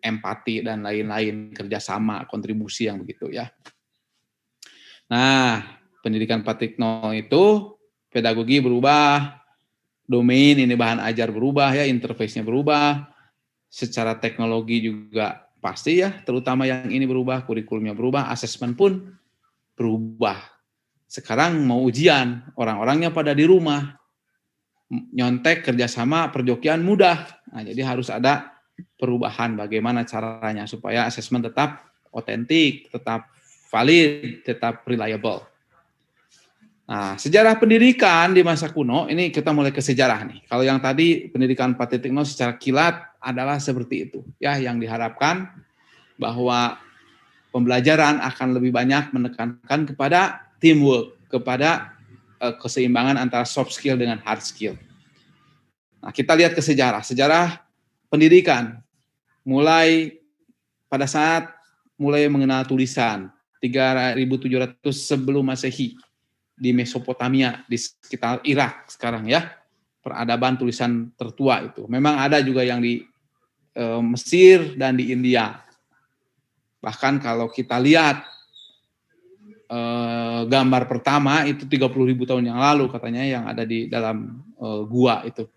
Speaker 1: empati dan lain-lain, kerjasama, kontribusi yang begitu ya. Nah, pendidikan 4.0 itu pedagogi berubah, domain ini bahan ajar berubah ya, interface-nya berubah, secara teknologi juga pasti ya, terutama yang ini berubah, kurikulumnya berubah, asesmen pun berubah. Sekarang mau ujian, orang-orangnya pada di rumah, nyontek, kerjasama, perjokian mudah. Nah, jadi harus ada perubahan bagaimana caranya supaya asesmen tetap otentik, tetap valid, tetap reliable. Nah, sejarah pendidikan di masa kuno, ini kita mulai ke sejarah nih. Kalau yang tadi pendidikan 4.0 secara kilat adalah seperti itu. Ya, yang diharapkan bahwa pembelajaran akan lebih banyak menekankan kepada teamwork, kepada keseimbangan antara soft skill dengan hard skill. Nah, kita lihat ke sejarah pendidikan. Mulai pada saat mulai mengenal tulisan, 3.700 sebelum Masehi di Mesopotamia, di sekitar Irak sekarang ya, peradaban tulisan tertua itu. Memang ada juga yang di Mesir dan di India. Bahkan kalau kita lihat gambar pertama itu 30.000 tahun yang lalu katanya yang ada di dalam gua itu.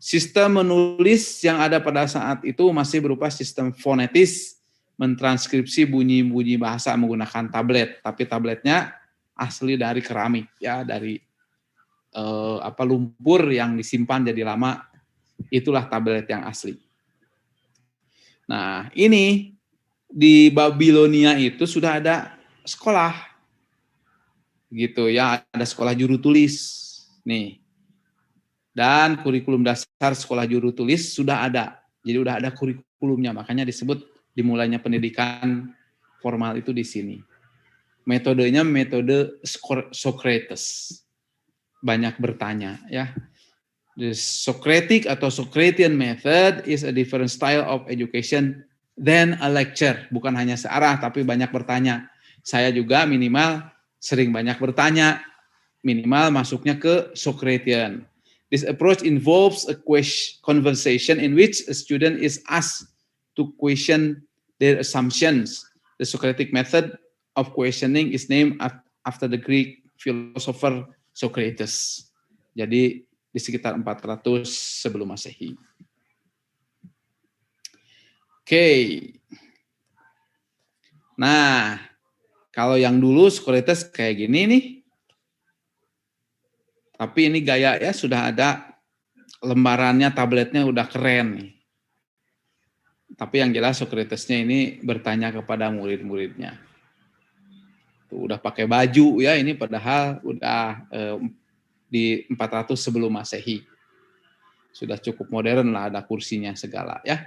Speaker 1: Sistem menulis yang ada pada saat itu masih berupa sistem fonetis, mentranskripsi bunyi-bunyi bahasa menggunakan tablet, tapi tabletnya asli dari keramik ya, dari lumpur yang disimpan jadi lama, itulah tablet yang asli. Nah, ini di Babilonia itu sudah ada sekolah gitu ya, ada sekolah juru tulis nih, dan kurikulum dasar sekolah juru tulis sudah ada, jadi udah ada kurikulumnya, makanya disebut dimulainya pendidikan formal itu di sini. Metodenya metode Socrates, banyak bertanya ya. The Socratic atau Socratian method is a different style of education than a lecture. Bukan hanya searah tapi banyak bertanya. Saya juga minimal sering banyak bertanya, minimal masuknya ke Socratian. This approach involves a conversation in which a student is asked to question their assumptions. The Socratic method of questioning is named after the Greek philosopher Socrates. Jadi di sekitar 400 sebelum Masehi. Oke. Nah, kalau yang dulu Socrates kayak gini nih. Tapi ini gaya ya sudah ada lembarannya, tabletnya udah keren nih. Tapi yang jelas Socratesnya ini bertanya kepada murid-muridnya. Tuh, udah pakai baju ya ini padahal udah di 400 sebelum Masehi. Sudah cukup modern lah, ada kursinya segala ya.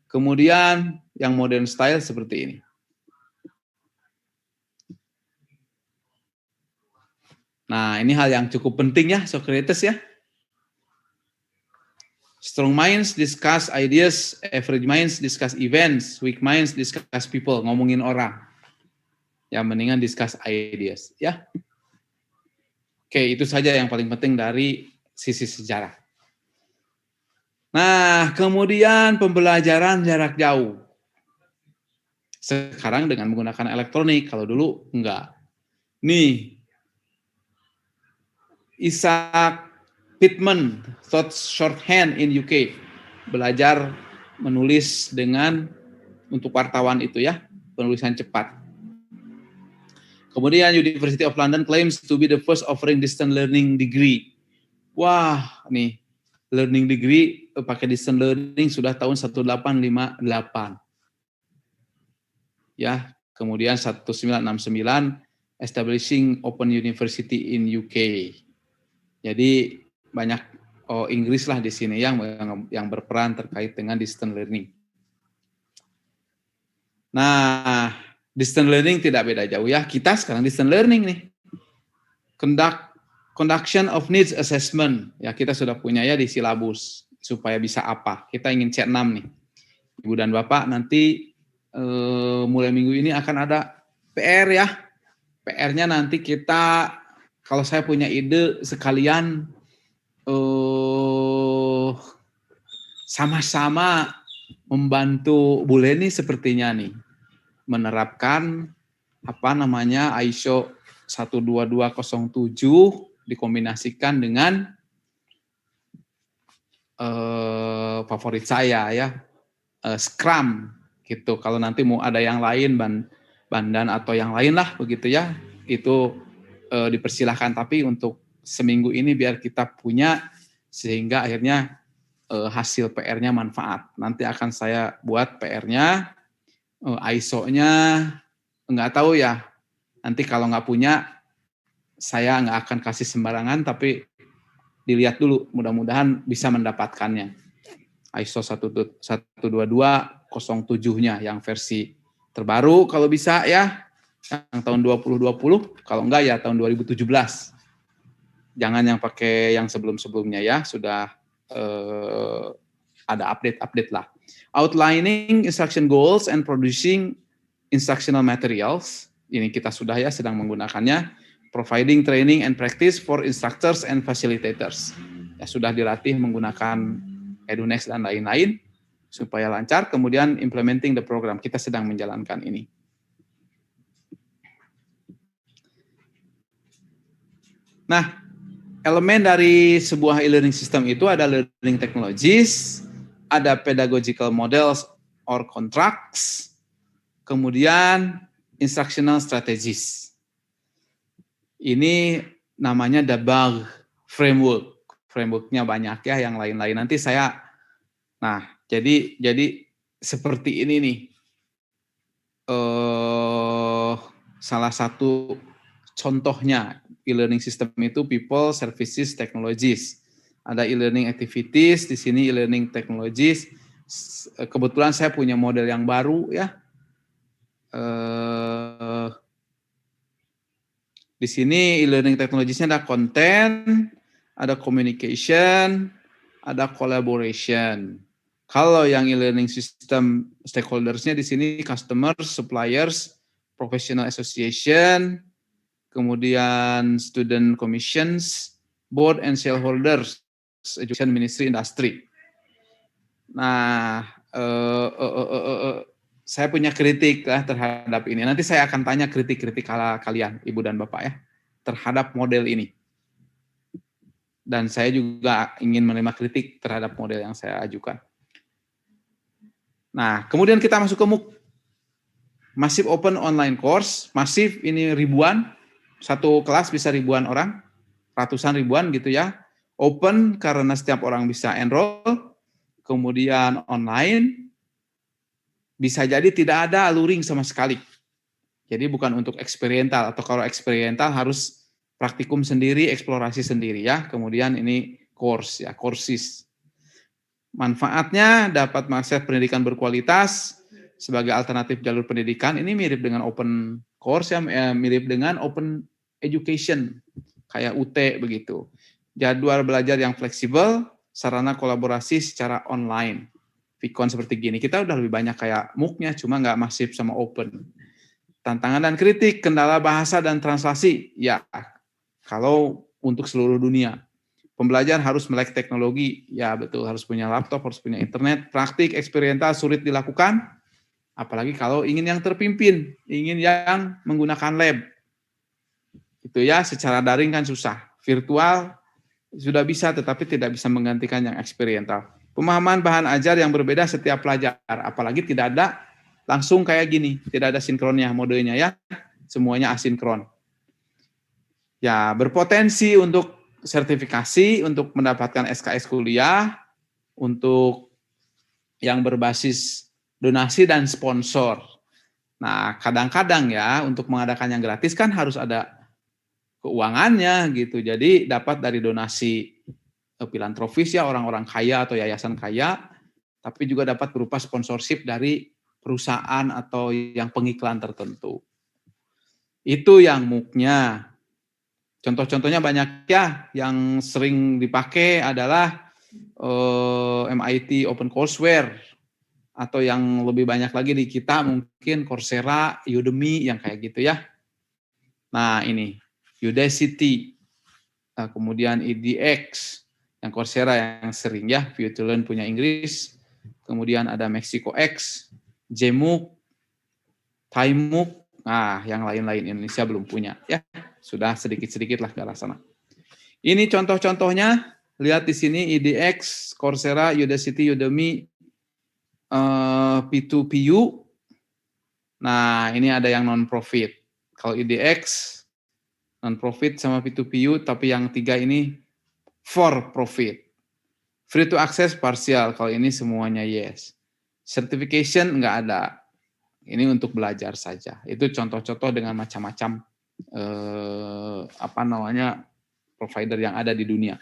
Speaker 1: Kemudian yang modern style seperti ini. Nah, ini hal yang cukup penting ya Socrates ya. Strong minds discuss ideas, average minds discuss events, weak minds discuss people, ngomongin orang. Ya, mendingan discuss ideas ya. Oke, itu saja yang paling penting dari sisi sejarah. Nah, kemudian pembelajaran jarak jauh. Sekarang dengan menggunakan elektronik, kalau dulu enggak. Nih, Isaac Pitman taught shorthand in UK. Belajar menulis dengan untuk wartawan itu ya, penulisan cepat. Kemudian University of London claims to be the first offering distant learning degree. Wah, nih learning degree pakai distant learning sudah tahun 1858. Ya, kemudian 1969 establishing Open University in UK. Jadi banyak Inggris lah di sini yang berperan terkait dengan distant learning. Nah, distant learning tidak beda jauh ya. Kita sekarang distant learning nih. Conduction of needs assessment. Ya, kita sudah punya ya di silabus supaya bisa apa. Kita ingin C6 nih. Ibu dan Bapak nanti mulai minggu ini akan ada PR ya. PR-nya nanti kita, kalau saya punya ide sekalian sama-sama membantu Bu Leni sepertinya nih menerapkan ISO 12207 dikombinasikan dengan favorit saya ya Scrum gitu. Kalau nanti mau ada yang lain Bandan atau yang lain lah begitu ya, itu dipersilahkan, tapi untuk seminggu ini biar kita punya sehingga akhirnya hasil PR-nya manfaat. Nanti akan saya buat PR-nya, ISO-nya nggak tahu ya. Nanti kalau nggak punya, saya nggak akan kasih sembarangan, tapi dilihat dulu, mudah-mudahan bisa mendapatkannya. ISO 12207-nya yang versi terbaru kalau bisa ya, yang tahun 2020, kalau enggak ya tahun 2017. Jangan yang pakai yang sebelum-sebelumnya ya, sudah ada update lah. Outlining instruction goals and producing instructional materials. Ini kita sudah ya sedang menggunakannya. Providing training and practice for instructors and facilitators. Ya sudah dilatih menggunakan Edunext dan lain-lain supaya lancar. Kemudian implementing the program. Kita sedang menjalankan ini. Nah, elemen dari sebuah e-learning system itu ada learning technologies, ada pedagogical models or contracts, kemudian instructional strategies. Ini namanya DABAG framework. Frameworknya banyak ya, yang lain-lain. Nanti saya, nah jadi seperti ini nih. Salah satu contohnya e-learning system itu people, services, technologies. Ada e-learning activities, di sini e-learning technologies. Kebetulan saya punya model yang baru ya. Di sini e-learning technologies-nya ada content, ada communication, ada collaboration. Kalau yang e-learning system stakeholders-nya di sini customers, suppliers, professional association, kemudian student commissions, board and shareholders, education ministry, industry. Nah, saya punya kritik lah terhadap ini. Nanti saya akan tanya kritik-kritik kalian, Ibu dan Bapak ya, terhadap model ini. Dan saya juga ingin menerima kritik terhadap model yang saya ajukan. Nah, kemudian kita masuk ke MOOC. Massive Open Online Course. Massive ini ribuan, satu kelas bisa ribuan orang, ratusan ribuan gitu ya. Open karena setiap orang bisa enroll, kemudian online, bisa jadi tidak ada luring sama sekali. Jadi bukan untuk eksperimental, atau kalau eksperimental harus praktikum sendiri, eksplorasi sendiri ya. Kemudian ini course ya, courses. Manfaatnya dapat mengakses pendidikan berkualitas sebagai alternatif jalur pendidikan. Ini mirip dengan open course ya, mirip dengan open education kayak UT begitu. Jadwal belajar yang fleksibel, sarana kolaborasi secara online. Vicon seperti gini. Kita udah lebih banyak kayak MOOC-nya, cuma nggak masif sama open. Tantangan dan kritik, kendala bahasa dan translasi. Ya, kalau untuk seluruh dunia. Pembelajar harus melek teknologi. Ya betul, harus punya laptop, harus punya internet. Praktik, eksperimental sulit dilakukan. Apalagi kalau ingin yang terpimpin, ingin yang menggunakan lab. Itu ya, secara daring kan susah. Virtual sudah bisa, tetapi tidak bisa menggantikan yang eksperimental. Pemahaman bahan ajar yang berbeda setiap pelajar. Apalagi tidak ada langsung kayak gini. Tidak ada sinkronnya modenya ya. Semuanya asinkron. Ya, berpotensi untuk sertifikasi, untuk mendapatkan SKS kuliah, untuk yang berbasis donasi dan sponsor. Nah, kadang-kadang ya, untuk mengadakan yang gratis kan harus ada keuangannya gitu. Jadi dapat dari donasi filantropis ya, orang-orang kaya atau yayasan kaya, tapi juga dapat berupa sponsorship dari perusahaan atau yang pengiklan tertentu. Itu yang MOOC-nya. Contoh-contohnya banyak ya, yang sering dipakai adalah MIT OpenCourseWare, atau yang lebih banyak lagi di kita mungkin Coursera, Udemy, yang kayak gitu ya. Nah ini, Udacity, kemudian edX, yang Coursera yang sering ya, ViewToLearn punya Inggris, kemudian ada MexicoX, JMOOC, ThaiMOOC, nah yang lain-lain Indonesia belum punya ya. Sudah sedikit-sedikit lah ke arah sana. Ini contoh-contohnya, lihat di sini edX, Coursera, Udacity, Udemy, P2PU. Nah, ini ada yang non-profit. Kalau edX, non-profit sama P2PU, tapi yang tiga ini for profit. Free to access partial, kalau ini semuanya yes. Certification nggak ada. Ini untuk belajar saja. Itu contoh-contoh dengan macam-macam provider yang ada di dunia.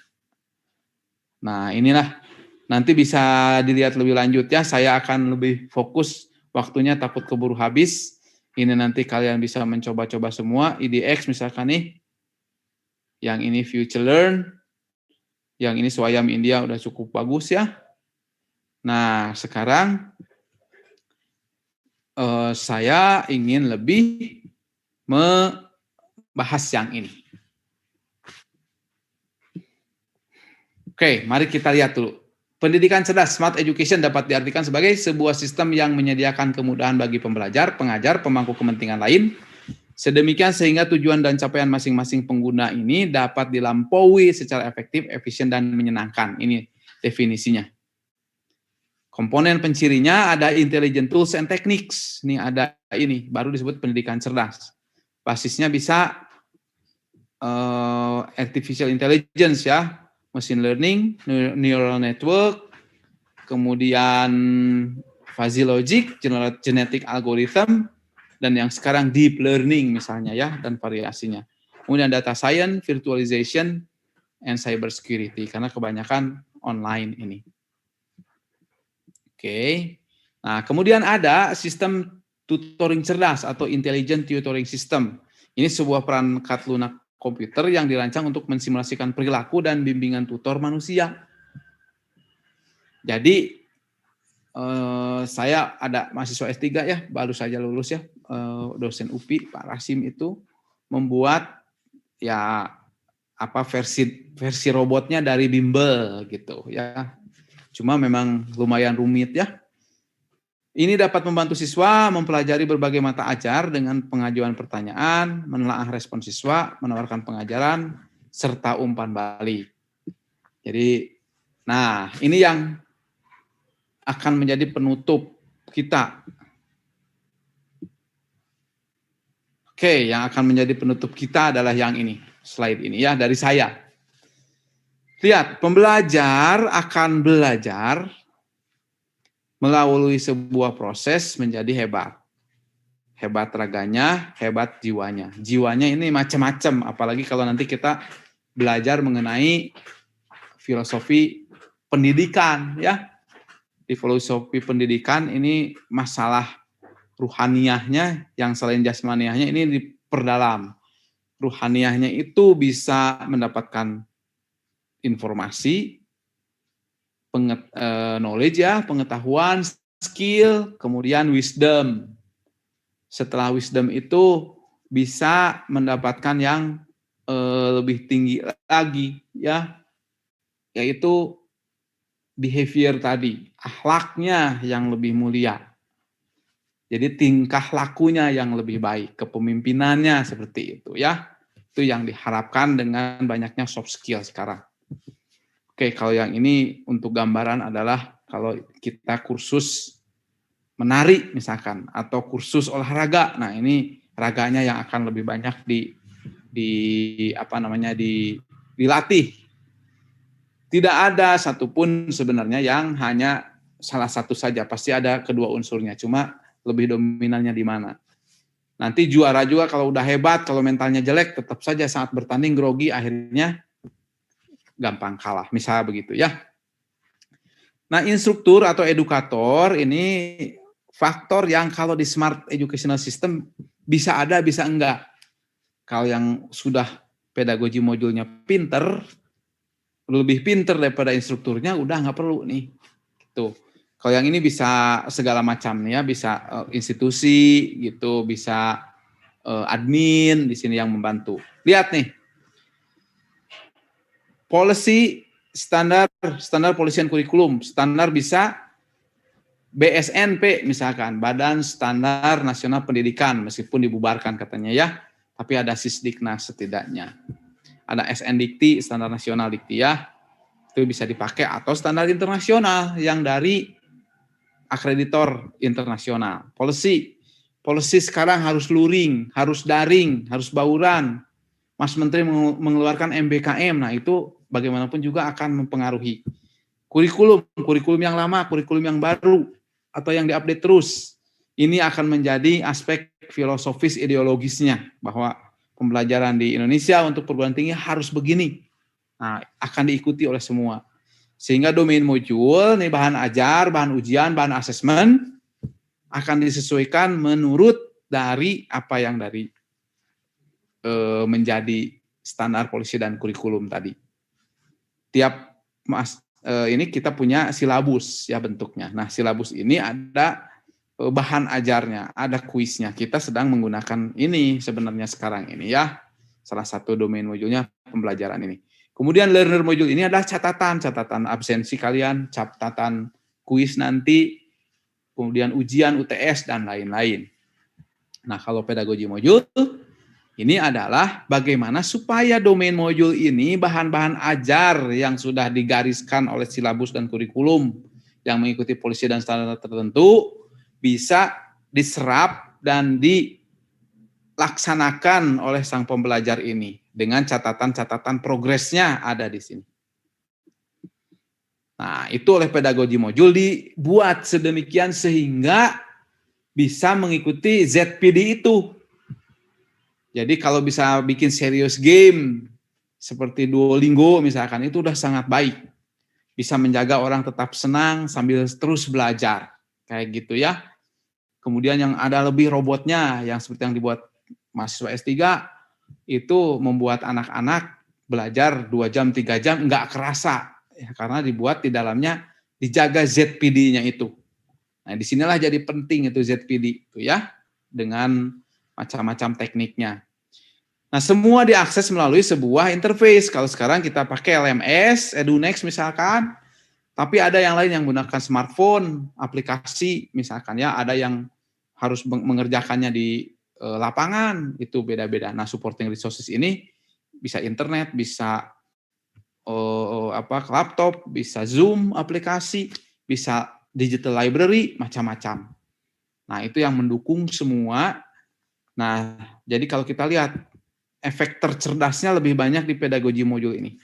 Speaker 1: Nah, inilah nanti bisa dilihat lebih lanjut ya. Saya akan lebih fokus, waktunya takut keburu habis. Ini nanti kalian bisa mencoba-coba semua. edX misalkan nih. Yang ini FutureLearn. Yang ini Swayam India udah cukup bagus ya. Nah, sekarang saya ingin lebih bahas yang ini. Oke, mari kita lihat dulu. Pendidikan cerdas, smart education dapat diartikan sebagai sebuah sistem yang menyediakan kemudahan bagi pembelajar, pengajar, pemangku kepentingan lain, sedemikian sehingga tujuan dan capaian masing-masing pengguna ini dapat dilampaui secara efektif, efisien, dan menyenangkan. Ini definisinya. Komponen pencirinya ada intelligent tools and techniques. Ini ada ini, baru disebut pendidikan cerdas. Basisnya bisa artificial intelligence ya, machine learning, neural network, kemudian fuzzy logic, genetic algorithm, dan yang sekarang deep learning misalnya ya, dan variasinya. Kemudian data science, virtualization, and cyber security, karena kebanyakan online ini. Oke. Nah, kemudian ada sistem tutoring cerdas atau intelligent tutoring system. Ini sebuah perangkat lunak komputer yang dirancang untuk mensimulasikan perilaku dan bimbingan tutor manusia. Jadi saya ada mahasiswa S3 ya, baru saja lulus ya, dosen UPI Pak Rasim itu membuat ya versi robotnya dari bimbel gitu ya. Cuma memang lumayan rumit ya. Ini dapat membantu siswa mempelajari berbagai mata ajar dengan pengajuan pertanyaan, menelaah respon siswa, menawarkan pengajaran, serta umpan balik. Jadi, nah ini yang akan menjadi penutup kita. Oke, yang akan menjadi penutup kita adalah yang ini, slide ini ya dari saya. Lihat, pembelajar akan belajar melalui sebuah proses menjadi hebat. Hebat raganya, hebat jiwanya. Jiwanya ini macam-macam, apalagi kalau nanti kita belajar mengenai filosofi pendidikan ya. Di filosofi pendidikan ini masalah ruhaniyahnya yang selain jasmaniahnya ini diperdalam. Ruhaniyahnya itu bisa mendapatkan informasi, knowledge ya, pengetahuan, skill, kemudian wisdom. Setelah wisdom itu bisa mendapatkan yang lebih tinggi lagi ya, yaitu behavior tadi, akhlaknya yang lebih mulia. Jadi tingkah lakunya yang lebih baik, kepemimpinannya seperti itu ya. Itu yang diharapkan dengan banyaknya soft skill sekarang. Oke, kalau yang ini untuk gambaran adalah kalau kita kursus menari misalkan atau kursus olahraga. Nah, ini raganya yang akan lebih banyak dilatih. Tidak ada satupun sebenarnya yang hanya salah satu saja, pasti ada kedua unsurnya. Cuma lebih dominannya di mana. Nanti juara juga kalau udah hebat, kalau mentalnya jelek tetap saja saat bertanding grogi, akhirnya gampang kalah, misalnya begitu ya. Nah, instruktur atau edukator ini faktor yang kalau di smart educational system bisa ada, bisa enggak. Kalau yang sudah pedagogi modulnya pinter, lebih pinter daripada instrukturnya, udah nggak perlu nih. Gitu. Kalau yang ini bisa segala macam ya, bisa institusi gitu, bisa admin di sini yang membantu. Lihat nih. Policy standar polisian kurikulum, standar bisa BSNP misalkan, Badan Standar Nasional Pendidikan, meskipun dibubarkan katanya ya, tapi ada Sisdiknas setidaknya. Ada SNDikti, Standar Nasional Dikti ya, itu bisa dipakai, atau standar internasional yang dari akreditor internasional. Policy sekarang harus luring, harus daring, harus bauran. Mas Menteri mengeluarkan MBKM, nah itu bagaimanapun juga akan mempengaruhi. Kurikulum yang lama, kurikulum yang baru, atau yang diupdate terus. Ini akan menjadi aspek filosofis ideologisnya, bahwa pembelajaran di Indonesia untuk perguruan tinggi harus begini. Nah, akan diikuti oleh semua. Sehingga domain modul, nih bahan ajar, bahan ujian, bahan asesmen, akan disesuaikan menurut dari apa yang dari menjadi standar polisi dan kurikulum tadi. Tiap ini kita punya silabus ya bentuknya. Nah, silabus ini ada bahan ajarnya, ada kuisnya. Kita sedang menggunakan ini sebenarnya sekarang ini ya. Salah satu domain modulnya pembelajaran ini. Kemudian learner module ini adalah catatan absensi kalian, catatan kuis nanti, kemudian ujian UTS dan lain-lain. Nah, kalau pedagogi modul ini adalah bagaimana supaya domain modul ini bahan-bahan ajar yang sudah digariskan oleh silabus dan kurikulum yang mengikuti polisi dan standar tertentu bisa diserap dan dilaksanakan oleh sang pembelajar ini dengan catatan-catatan progresnya ada di sini. Nah, itu oleh pedagogi modul dibuat sedemikian sehingga bisa mengikuti ZPD itu. Jadi kalau bisa bikin serius game seperti Duolingo misalkan, itu udah sangat baik. Bisa menjaga orang tetap senang sambil terus belajar. Kayak gitu ya. Kemudian yang ada lebih robotnya, yang seperti yang dibuat mahasiswa S3, itu membuat anak-anak belajar 2 jam, 3 jam, nggak kerasa. Ya, karena dibuat di dalamnya, dijaga ZPD-nya itu. Nah, disinilah jadi penting itu ZPD itu ya, dengan macam-macam tekniknya. Nah, semua diakses melalui sebuah interface. Kalau sekarang kita pakai LMS, EduNext misalkan, Tapi ada yang lain yang menggunakan smartphone, aplikasi misalkan ya, ada yang harus mengerjakannya di lapangan, itu beda-beda. Nah, supporting resources ini bisa internet, bisa laptop, bisa Zoom aplikasi, bisa digital library, macam-macam. Nah, itu yang mendukung semua. Nah, jadi kalau kita lihat efek tercerdasnya lebih banyak di pedagogi modul ini.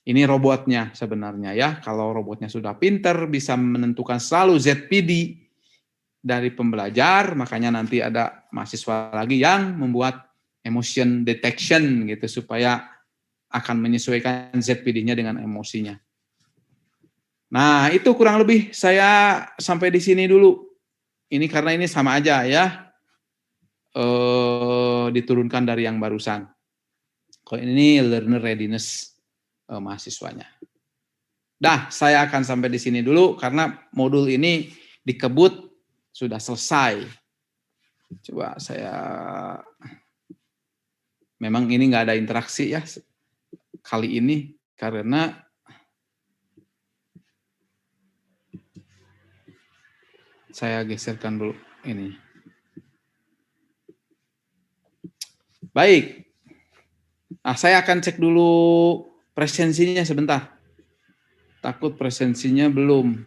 Speaker 1: Ini robotnya sebenarnya ya. Kalau robotnya sudah pinter, bisa menentukan selalu ZPD dari pembelajar, makanya nanti ada mahasiswa lagi yang membuat emotion detection gitu, supaya akan menyesuaikan ZPD-nya dengan emosinya. Nah, itu kurang lebih saya sampai di sini dulu. Ini karena ini sama aja ya, diturunkan dari yang barusan. Kalau ini learner readiness mahasiswanya. Dah, saya akan sampai di sini dulu karena modul ini dikebut sudah selesai. Coba saya, memang ini nggak ada interaksi ya kali ini karena saya geserkan dulu ini. Baik. Nah, saya akan cek dulu presensinya sebentar. Takut presensinya belum.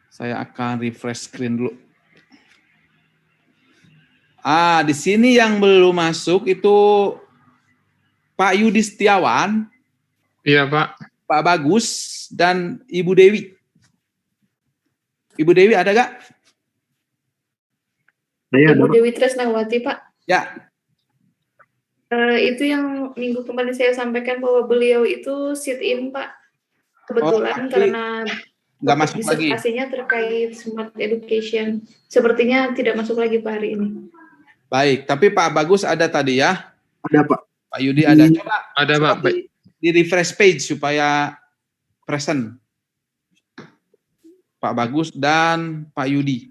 Speaker 1: Saya akan refresh screen dulu. Di sini yang belum masuk itu Pak Yudi Setiawan.
Speaker 10: Iya, Pak.
Speaker 1: Pak Bagus dan Ibu Dewi. Ibu Dewi ada gak?
Speaker 14: Ibu Dewi Tresnawati, Pak.
Speaker 1: Ya.
Speaker 14: Itu yang minggu kemarin saya sampaikan bahwa beliau itu sit in, Pak. Kebetulan karena
Speaker 1: nggak masuk lagi.
Speaker 14: disertasinya terkait smart education. Sepertinya tidak masuk lagi Pak hari ini.
Speaker 1: Baik, tapi Pak Bagus ada tadi ya?
Speaker 3: Ada Pak.
Speaker 1: Pak Yudi ada. Coba
Speaker 10: ada Pak.
Speaker 1: Di refresh page supaya present. Pak Bagus dan Pak Yudi.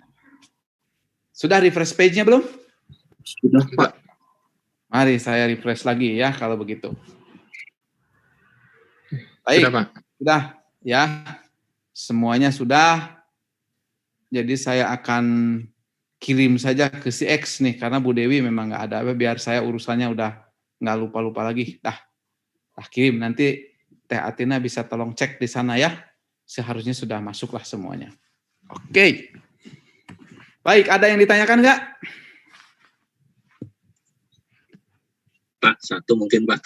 Speaker 1: Sudah refresh page-nya belum?
Speaker 3: Sudah Pak.
Speaker 1: Mari saya refresh lagi ya kalau begitu. Baik.
Speaker 10: Sudah Pak.
Speaker 1: Sudah ya. Semuanya sudah. Jadi saya akan kirim saja ke si X nih karena Bu Dewi memang nggak ada. Biar saya urusannya udah nggak lupa-lupa lagi. Dah kirim nanti Teh Atina bisa tolong cek di sana ya. Seharusnya sudah masuklah semuanya. Oke. Baik, ada yang ditanyakan nggak?
Speaker 15: Pak, satu mungkin Pak.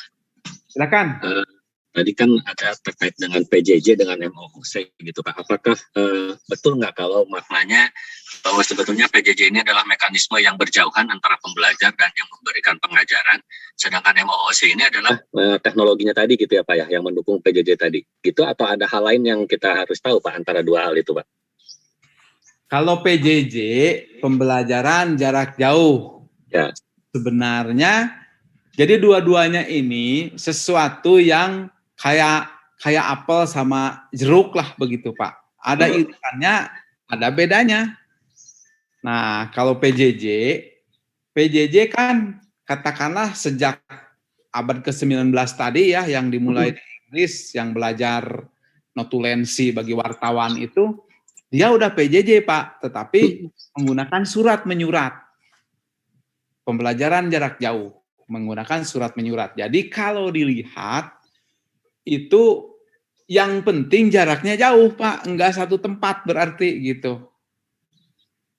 Speaker 1: Silakan.
Speaker 15: Tadi kan ada terkait dengan PJJ dengan MOOC gitu Pak. Apakah betul nggak kalau maknanya bahwa sebetulnya PJJ ini adalah mekanisme yang berjauhan antara pembelajar dan yang memberikan pengajaran, sedangkan MOOC ini adalah teknologinya tadi gitu ya Pak ya, yang mendukung PJJ tadi. Gitu atau ada hal lain yang kita harus tahu Pak antara dua hal itu Pak?
Speaker 1: Kalau PJJ pembelajaran jarak jauh,
Speaker 15: ya.
Speaker 1: Sebenarnya jadi dua-duanya ini sesuatu yang kayak apel sama jeruk lah begitu Pak. Ada irisannya, ada bedanya. Nah kalau PJJ kan katakanlah sejak abad ke-19 tadi ya, yang dimulai di Inggris, yang belajar notulensi bagi wartawan itu, dia udah PJJ Pak, tetapi menggunakan surat menyurat. Pembelajaran jarak jauh, menggunakan surat menyurat. Jadi kalau dilihat, itu yang penting jaraknya jauh Pak, enggak satu tempat berarti gitu.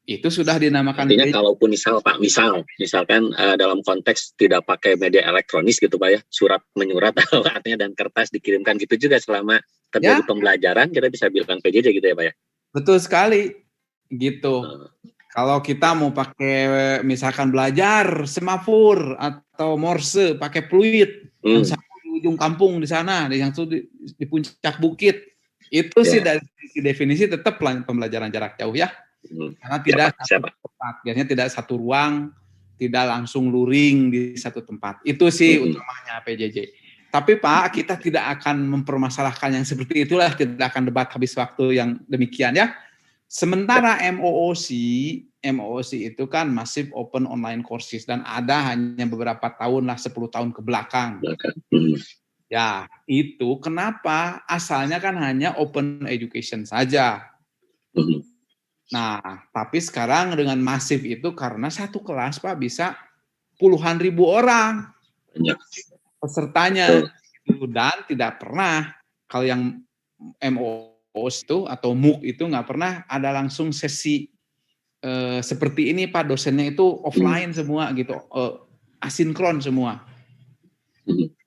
Speaker 1: Itu sudah dinamakan.
Speaker 15: Artinya kalaupun misalkan dalam konteks tidak pakai media elektronis gitu Pak ya, surat menyurat artinya dan kertas dikirimkan gitu juga selama terjadi pembelajaran, kita bisa bilang PJJ gitu ya Pak ya.
Speaker 1: Betul sekali gitu. Kalau kita mau pakai misalkan belajar semafor atau morse pakai fluid yang di ujung kampung di sana, yang di puncak bukit, itu sih dari definisi tetap pembelajaran jarak jauh ya. Karena tidak satu tempat, biasanya tidak satu ruang, tidak langsung luring di satu tempat. Itu sih utamanya PJJ. Tapi Pak, kita tidak akan mempermasalahkan yang seperti itulah, tidak akan debat habis waktu yang demikian ya. Sementara MOOC itu kan Massive Open Online Courses dan ada hanya beberapa tahun lah, 10 tahun ke belakang. Ya, itu kenapa asalnya kan hanya open education saja. Nah, tapi sekarang dengan masif itu karena satu kelas Pak bisa puluhan ribu orang pesertanya. Dan tidak pernah, kalau yang MOOC itu atau MOOC itu nggak pernah ada langsung sesi seperti ini Pak, dosennya itu offline semua gitu, asinkron semua.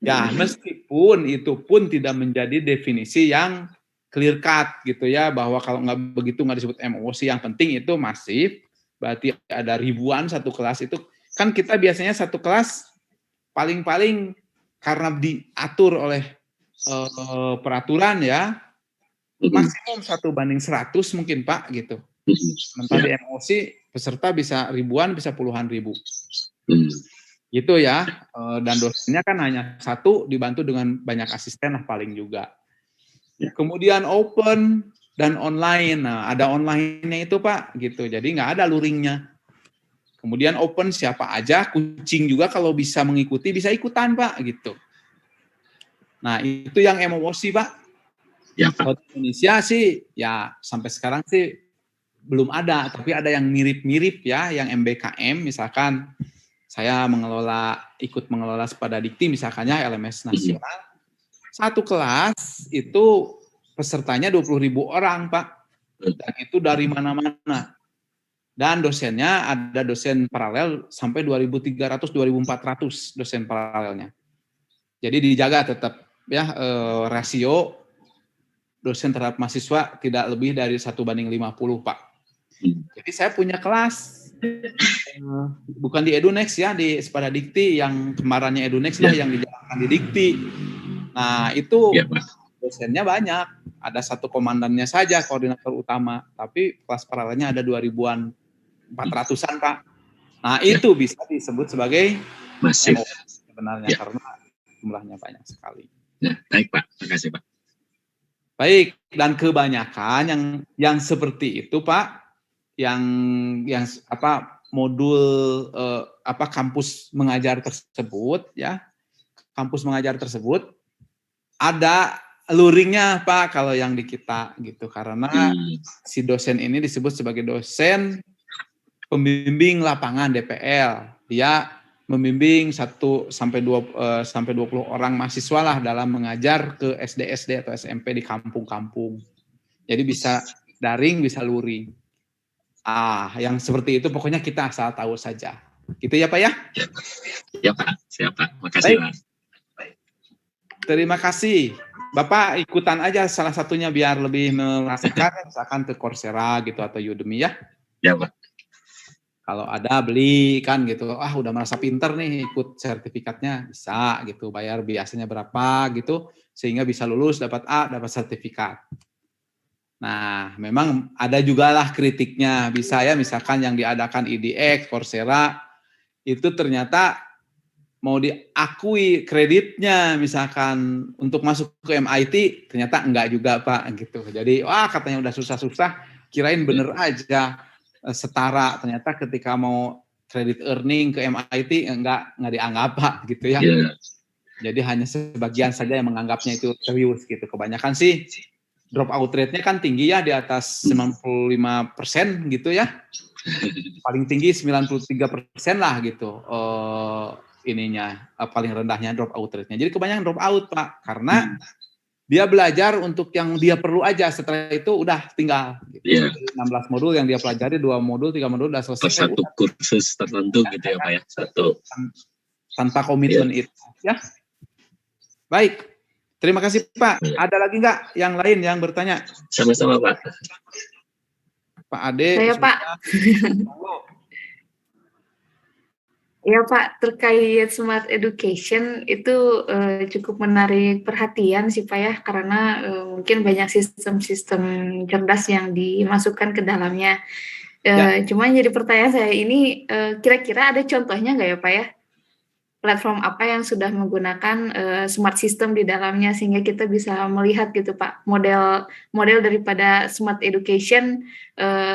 Speaker 1: Ya, meskipun itu pun tidak menjadi definisi yang clear cut gitu ya, bahwa kalau nggak begitu nggak disebut MOOC. Yang penting itu masif, berarti ada ribuan satu kelas itu. Kan kita biasanya satu kelas paling-paling karena diatur oleh peraturan ya, maksimum 1:100 mungkin Pak gitu. Sementara di MOOC peserta bisa ribuan, bisa puluhan ribu. Gitu ya, dan dosennya kan hanya satu dibantu dengan banyak asisten lah paling juga. Kemudian open dan online, nah ada online-nya itu Pak gitu, jadi nggak ada luringnya. Kemudian open siapa aja, kucing juga kalau bisa mengikuti bisa ikutan Pak gitu. Nah itu yang MOOC Pak. Ya Pak. Di Indonesia sih ya sampai sekarang sih belum ada, tapi ada yang mirip-mirip ya, yang MBKM misalkan. Saya ikut mengelola pada Dikti misalkannya LMS nasional. Satu kelas itu pesertanya 20.000 orang Pak. Dan itu dari mana-mana. Dan dosennya ada dosen paralel sampai 2.300, 2.400 dosen paralelnya. Jadi dijaga tetap ya rasio dosen terhadap mahasiswa tidak lebih dari 1:50 Pak. Jadi saya punya kelas bukan di Edunext ya, di Sepada Dikti yang kemarannya Edunext lah yang dijalankan di Dikti. Nah itu dosennya banyak, ada satu komandannya saja koordinator utama, tapi kelas paralelnya ada 2.400-an Pak. Nah itu bisa disebut sebagai masif sebenarnya karena jumlahnya banyak sekali.
Speaker 15: Nah, baik Pak, terima kasih Pak.
Speaker 1: Baik, dan kebanyakan yang seperti itu Pak, yang modul kampus mengajar tersebut ya, kampus mengajar tersebut ada luringnya Pak kalau yang di kita gitu, karena si dosen ini disebut sebagai dosen pembimbing lapangan DPL. Dia membimbing 1 sampai 20 orang mahasiswa lah dalam mengajar ke SD atau SMP di kampung-kampung. Jadi bisa daring, bisa luring. Yang seperti itu pokoknya kita asal tahu saja. Gitu ya Pak ya?
Speaker 15: Ya Pak, siap Pak. Makasih Pak.
Speaker 1: Terima kasih. Bapak ikutan aja salah satunya biar lebih merasakan, misalkan ke Coursera gitu atau Udemy ya.
Speaker 15: Ya Pak.
Speaker 1: Kalau ada beli kan gitu, udah merasa pinter nih ikut sertifikatnya, bisa gitu, bayar biasanya berapa gitu, sehingga bisa lulus, dapat A, dapat sertifikat. Nah, memang ada juga lah kritiknya, bisa ya misalkan yang diadakan IDX, Coursera, itu ternyata mau diakui kreditnya misalkan untuk masuk ke MIT, ternyata enggak juga Pak gitu. Jadi, katanya udah susah-susah, kirain bener aja setara, ternyata ketika mau kredit earning ke MIT enggak dianggap Pak gitu ya. Jadi hanya sebagian saja yang menganggapnya itu serius gitu. Kebanyakan sih drop out rate-nya kan tinggi ya, di atas 95% gitu ya. Paling tinggi 93% lah gitu. Paling rendahnya drop out rate-nya. Jadi kebanyakan drop out Pak, karena dia belajar untuk yang dia perlu aja, setelah itu udah tinggal gitu. 16 modul yang dia pelajari, 2 modul, 3 modul udah selesai.
Speaker 15: Satu kursus tertentu gitu ya Pak ya. Satu.
Speaker 1: Tanpa komitmen itu ya. Baik. Terima kasih Pak. Ada lagi nggak yang lain yang bertanya?
Speaker 15: Sama-sama Pak.
Speaker 1: Pak Ade.
Speaker 14: Saya Pak. Ya Pak, terkait smart education itu cukup menarik perhatian sih Pak ya, karena mungkin banyak sistem-sistem cerdas yang dimasukkan ke dalamnya. Cuman jadi pertanyaan saya ini, kira-kira ada contohnya nggak ya Pak ya? Platform apa yang sudah menggunakan smart system di dalamnya sehingga kita bisa melihat gitu Pak model daripada smart education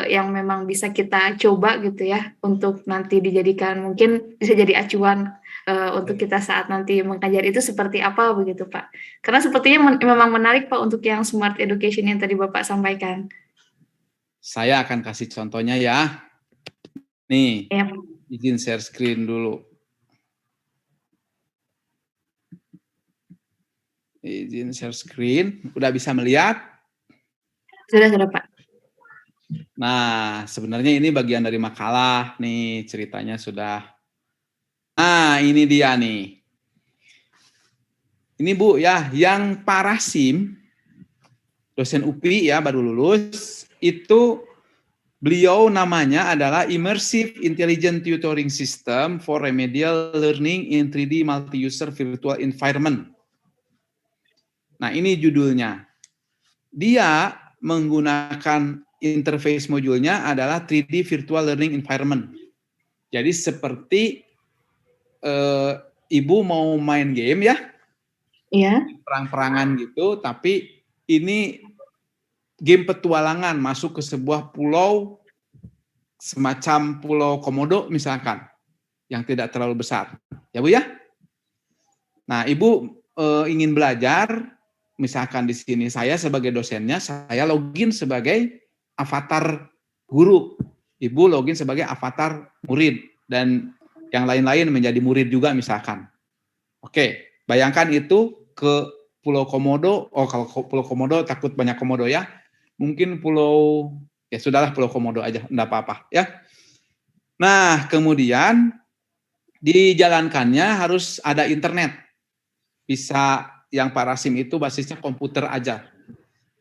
Speaker 14: yang memang bisa kita coba gitu ya untuk nanti dijadikan, mungkin bisa jadi acuan untuk kita saat nanti mengajar itu seperti apa begitu Pak? Karena sepertinya memang menarik Pak untuk yang smart education yang tadi Bapak sampaikan.
Speaker 1: Saya akan kasih contohnya ya. Nih,
Speaker 14: Ya.
Speaker 1: izin share screen dulu. Izin share screen, udah bisa melihat?
Speaker 14: Sudah Pak.
Speaker 1: Nah, sebenarnya ini bagian dari makalah nih, ceritanya sudah. Nah, ini dia nih. Ini Bu ya, yang Parasim, dosen UPI ya, baru lulus, itu beliau namanya adalah Immersive Intelligent Tutoring System for Remedial Learning in 3D Multi-User Virtual Environment. Nah, ini judulnya. Dia menggunakan interface modulnya adalah 3D Virtual Learning Environment. Jadi seperti Ibu mau main game ya,
Speaker 14: Iya.
Speaker 1: perang-perangan gitu, tapi ini game petualangan masuk ke sebuah pulau semacam Pulau Komodo misalkan, yang tidak terlalu besar, ya Bu ya. Nah, Ibu ingin belajar, misalkan di sini saya sebagai dosennya, saya login sebagai avatar guru, Ibu login sebagai avatar murid, dan yang lain-lain menjadi murid juga misalkan. Oke, bayangkan itu ke Pulau Komodo. Oh, kalau Pulau Komodo takut banyak komodo ya. Mungkin pulau, ya sudahlah Pulau Komodo aja, enggak apa-apa ya. Nah, kemudian dijalankannya harus ada internet. Bisa yang Parasim itu basisnya komputer aja,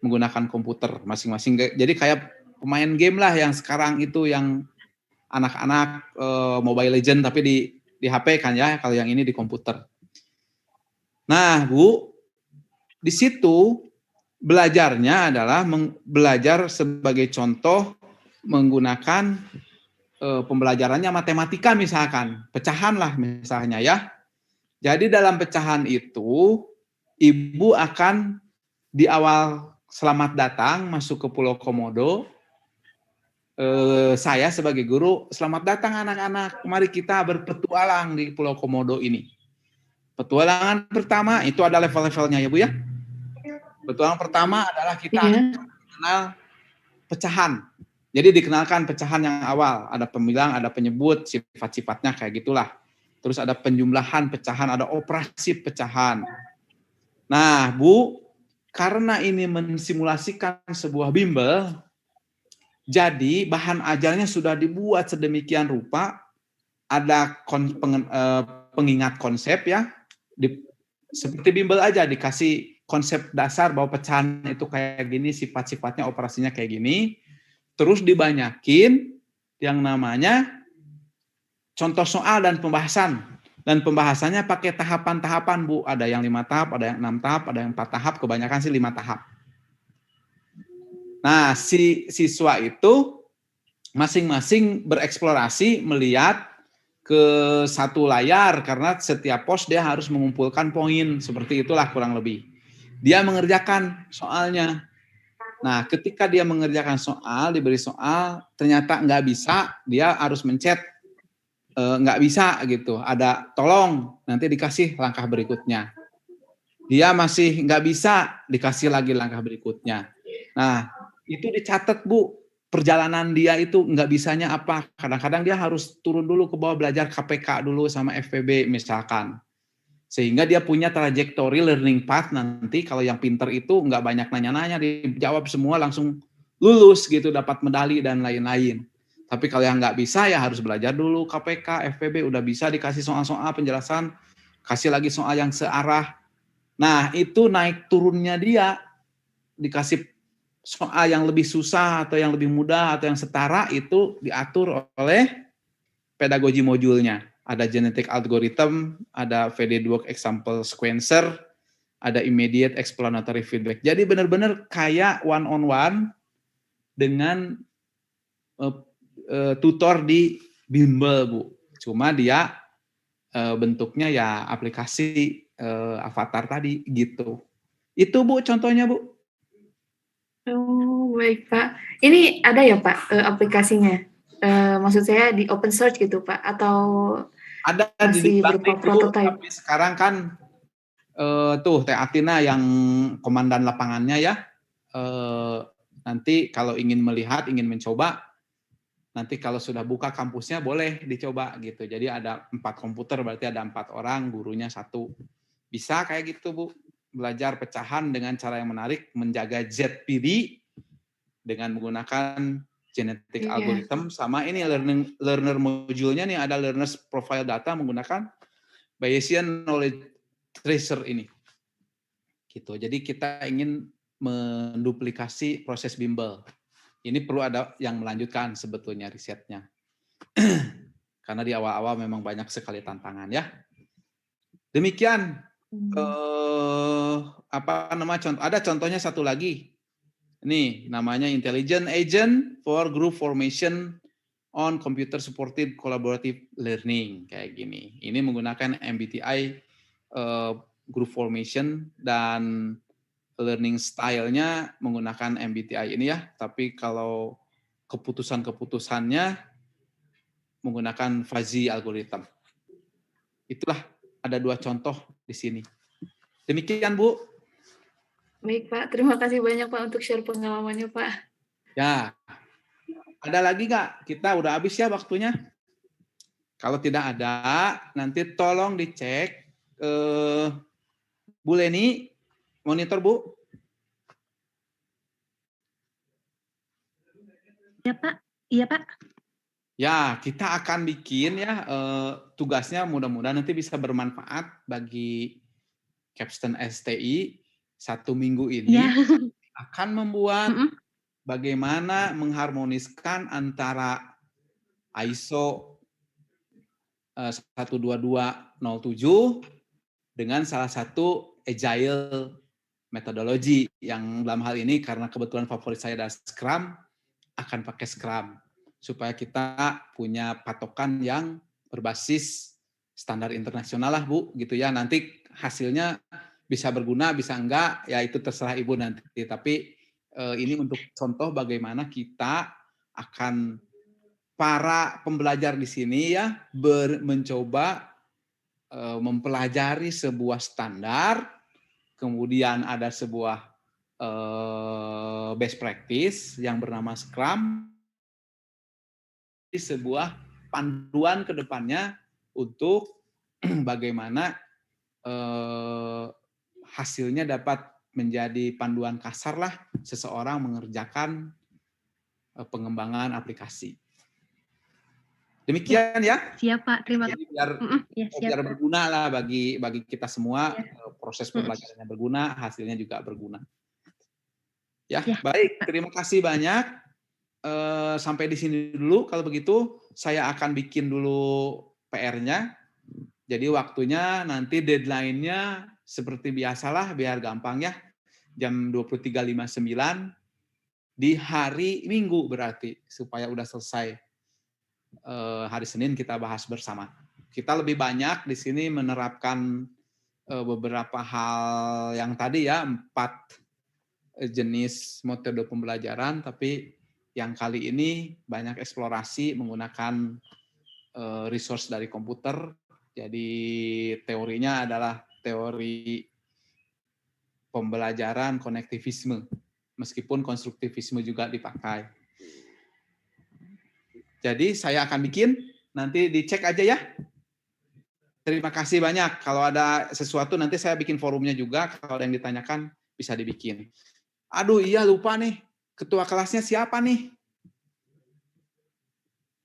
Speaker 1: menggunakan komputer masing-masing. Jadi kayak pemain game lah yang sekarang itu yang anak-anak Mobile Legend tapi di HP kan ya, kalau yang ini di komputer. Nah, Bu, di situ belajarnya adalah belajar sebagai contoh menggunakan pembelajarannya matematika misalkan, pecahan lah misalnya ya. Jadi dalam pecahan itu Ibu akan di awal selamat datang masuk ke Pulau Komodo. Saya sebagai guru, selamat datang anak-anak, mari kita berpetualang di Pulau Komodo ini. Petualangan pertama itu ada level-levelnya ya Bu ya. Petualangan pertama adalah kita mengenal pecahan. Jadi dikenalkan pecahan yang awal, ada pembilang, ada penyebut, sifat-sifatnya kayak gitulah. Terus ada penjumlahan pecahan, ada operasi pecahan. Nah, Bu, karena ini mensimulasikan sebuah bimbel, jadi bahan ajarnya sudah dibuat sedemikian rupa, ada pengingat konsep ya, seperti bimbel aja dikasih konsep dasar bahwa pecahan itu kayak gini, sifat-sifatnya, operasinya kayak gini, terus dibanyakin yang namanya contoh soal dan pembahasan. Dan pembahasannya pakai tahapan-tahapan, Bu. Ada yang 5 tahap, ada yang 6 tahap, ada yang 4 tahap, kebanyakan sih 5 tahap. Nah, si siswa itu masing-masing bereksplorasi melihat ke satu layar, karena setiap pos dia harus mengumpulkan poin, seperti itulah kurang lebih. Dia mengerjakan soalnya. Nah, ketika dia mengerjakan soal, diberi soal, ternyata nggak bisa, dia harus mencet nggak bisa gitu, ada tolong, nanti dikasih langkah berikutnya. Dia masih nggak bisa, dikasih lagi langkah berikutnya. Nah, itu dicatat Bu, perjalanan dia itu nggak bisanya apa. Kadang-kadang dia harus turun dulu ke bawah, belajar KPK dulu sama FPB misalkan. Sehingga dia punya trajectory learning path nanti, kalau yang pinter itu nggak banyak nanya-nanya, dijawab semua langsung lulus gitu, dapat medali dan lain-lain. Tapi kalau yang nggak bisa ya harus belajar dulu KPK, FPB, udah bisa dikasih soal-soal penjelasan, kasih lagi soal yang searah. Nah, itu naik turunnya dia, dikasih soal yang lebih susah atau yang lebih mudah atau yang setara, itu diatur oleh pedagogi modulnya. Ada genetic algorithm, ada VD2 example sequencer, ada immediate explanatory feedback. Jadi benar-benar kayak one-on-one dengan tutor di bimbel Bu. Cuma dia bentuknya ya aplikasi avatar tadi gitu. Itu Bu contohnya Bu.
Speaker 14: Oh baik Pak. Ini ada ya Pak aplikasinya? Maksud saya di open source gitu Pak? Atau
Speaker 1: Ada di
Speaker 6: Masih
Speaker 1: Diklat
Speaker 6: berupa
Speaker 1: itu,
Speaker 6: prototype.
Speaker 1: tapi sekarang kan tuh Teh Atina yang komandan lapangannya ya. Nanti kalau ingin melihat, ingin mencoba, nanti kalau sudah buka kampusnya boleh dicoba gitu. Jadi ada 4 komputer, berarti ada 4 orang, gurunya 1. Bisa kayak gitu Bu, belajar pecahan dengan cara yang menarik, menjaga ZPD dengan menggunakan genetic
Speaker 6: Iya.
Speaker 1: algorithm, sama ini learner module-nya nih ada learners profile data menggunakan Bayesian knowledge tracer ini. Gitu. Jadi kita ingin menduplikasi proses bimbel. Ini perlu ada yang melanjutkan sebetulnya risetnya. Karena di awal-awal memang banyak sekali tantangan ya. Demikian contoh, ada contohnya satu lagi. Ini namanya Intelligent Agent for Group Formation on Computer Supported Collaborative Learning kayak gini. Ini menggunakan MBTI Group Formation dan learning style-nya menggunakan MBTI ini ya. Tapi kalau keputusan-keputusannya menggunakan fuzzy algorithm. Itulah ada 2 contoh di sini. Demikian Bu.
Speaker 6: Baik Pak, terima kasih banyak Pak untuk share pengalamannya Pak.
Speaker 1: Ya, ada lagi nggak? Kita udah habis ya waktunya. Kalau tidak ada, nanti tolong dicek. Bu Leni, monitor Bu.
Speaker 9: Ya Pak, iya Pak.
Speaker 1: Ya, kita akan bikin ya tugasnya mudah-mudahan nanti bisa bermanfaat bagi Capstone STI. 1 minggu ini
Speaker 9: Ya.
Speaker 1: akan membuat bagaimana mengharmoniskan antara ISO 12207 dengan salah satu agile methodology yang dalam hal ini karena kebetulan favorit saya adalah Scrum, akan pakai Scrum supaya kita punya patokan yang berbasis standar internasional lah Bu, gitu ya. Nanti hasilnya bisa berguna, bisa enggak, ya itu terserah Ibu nanti. Tapi ini untuk contoh bagaimana kita akan para pembelajar di sini ya mencoba mempelajari sebuah standar, kemudian ada sebuah best practice yang bernama Scrum, sebuah panduan ke depannya untuk bagaimana hasilnya dapat menjadi panduan kasar lah seseorang mengerjakan pengembangan aplikasi. Demikian ya.
Speaker 9: Siap Pak, terima kasih.
Speaker 1: Biar berguna lah bagi kita semua, proses pembelajarannya berguna, hasilnya juga berguna. Ya, baik. Terima kasih banyak. Sampai di sini dulu. Kalau begitu, saya akan bikin dulu PR-nya. Jadi waktunya nanti deadline-nya seperti biasalah, biar gampang ya. Jam 23.59 di hari Minggu berarti, supaya udah selesai. Hari Senin kita bahas bersama. Kita lebih banyak di sini menerapkan beberapa hal yang tadi ya, 4 jenis metode pembelajaran, tapi yang kali ini banyak eksplorasi menggunakan resource dari komputer. Jadi teorinya adalah teori pembelajaran konektivisme, meskipun konstruktivisme juga dipakai. Jadi saya akan bikin, nanti dicek aja ya. Terima kasih banyak. Kalau ada sesuatu nanti saya bikin forumnya juga, kalau ada yang ditanyakan bisa dibikin. Aduh iya lupa nih, ketua kelasnya siapa nih?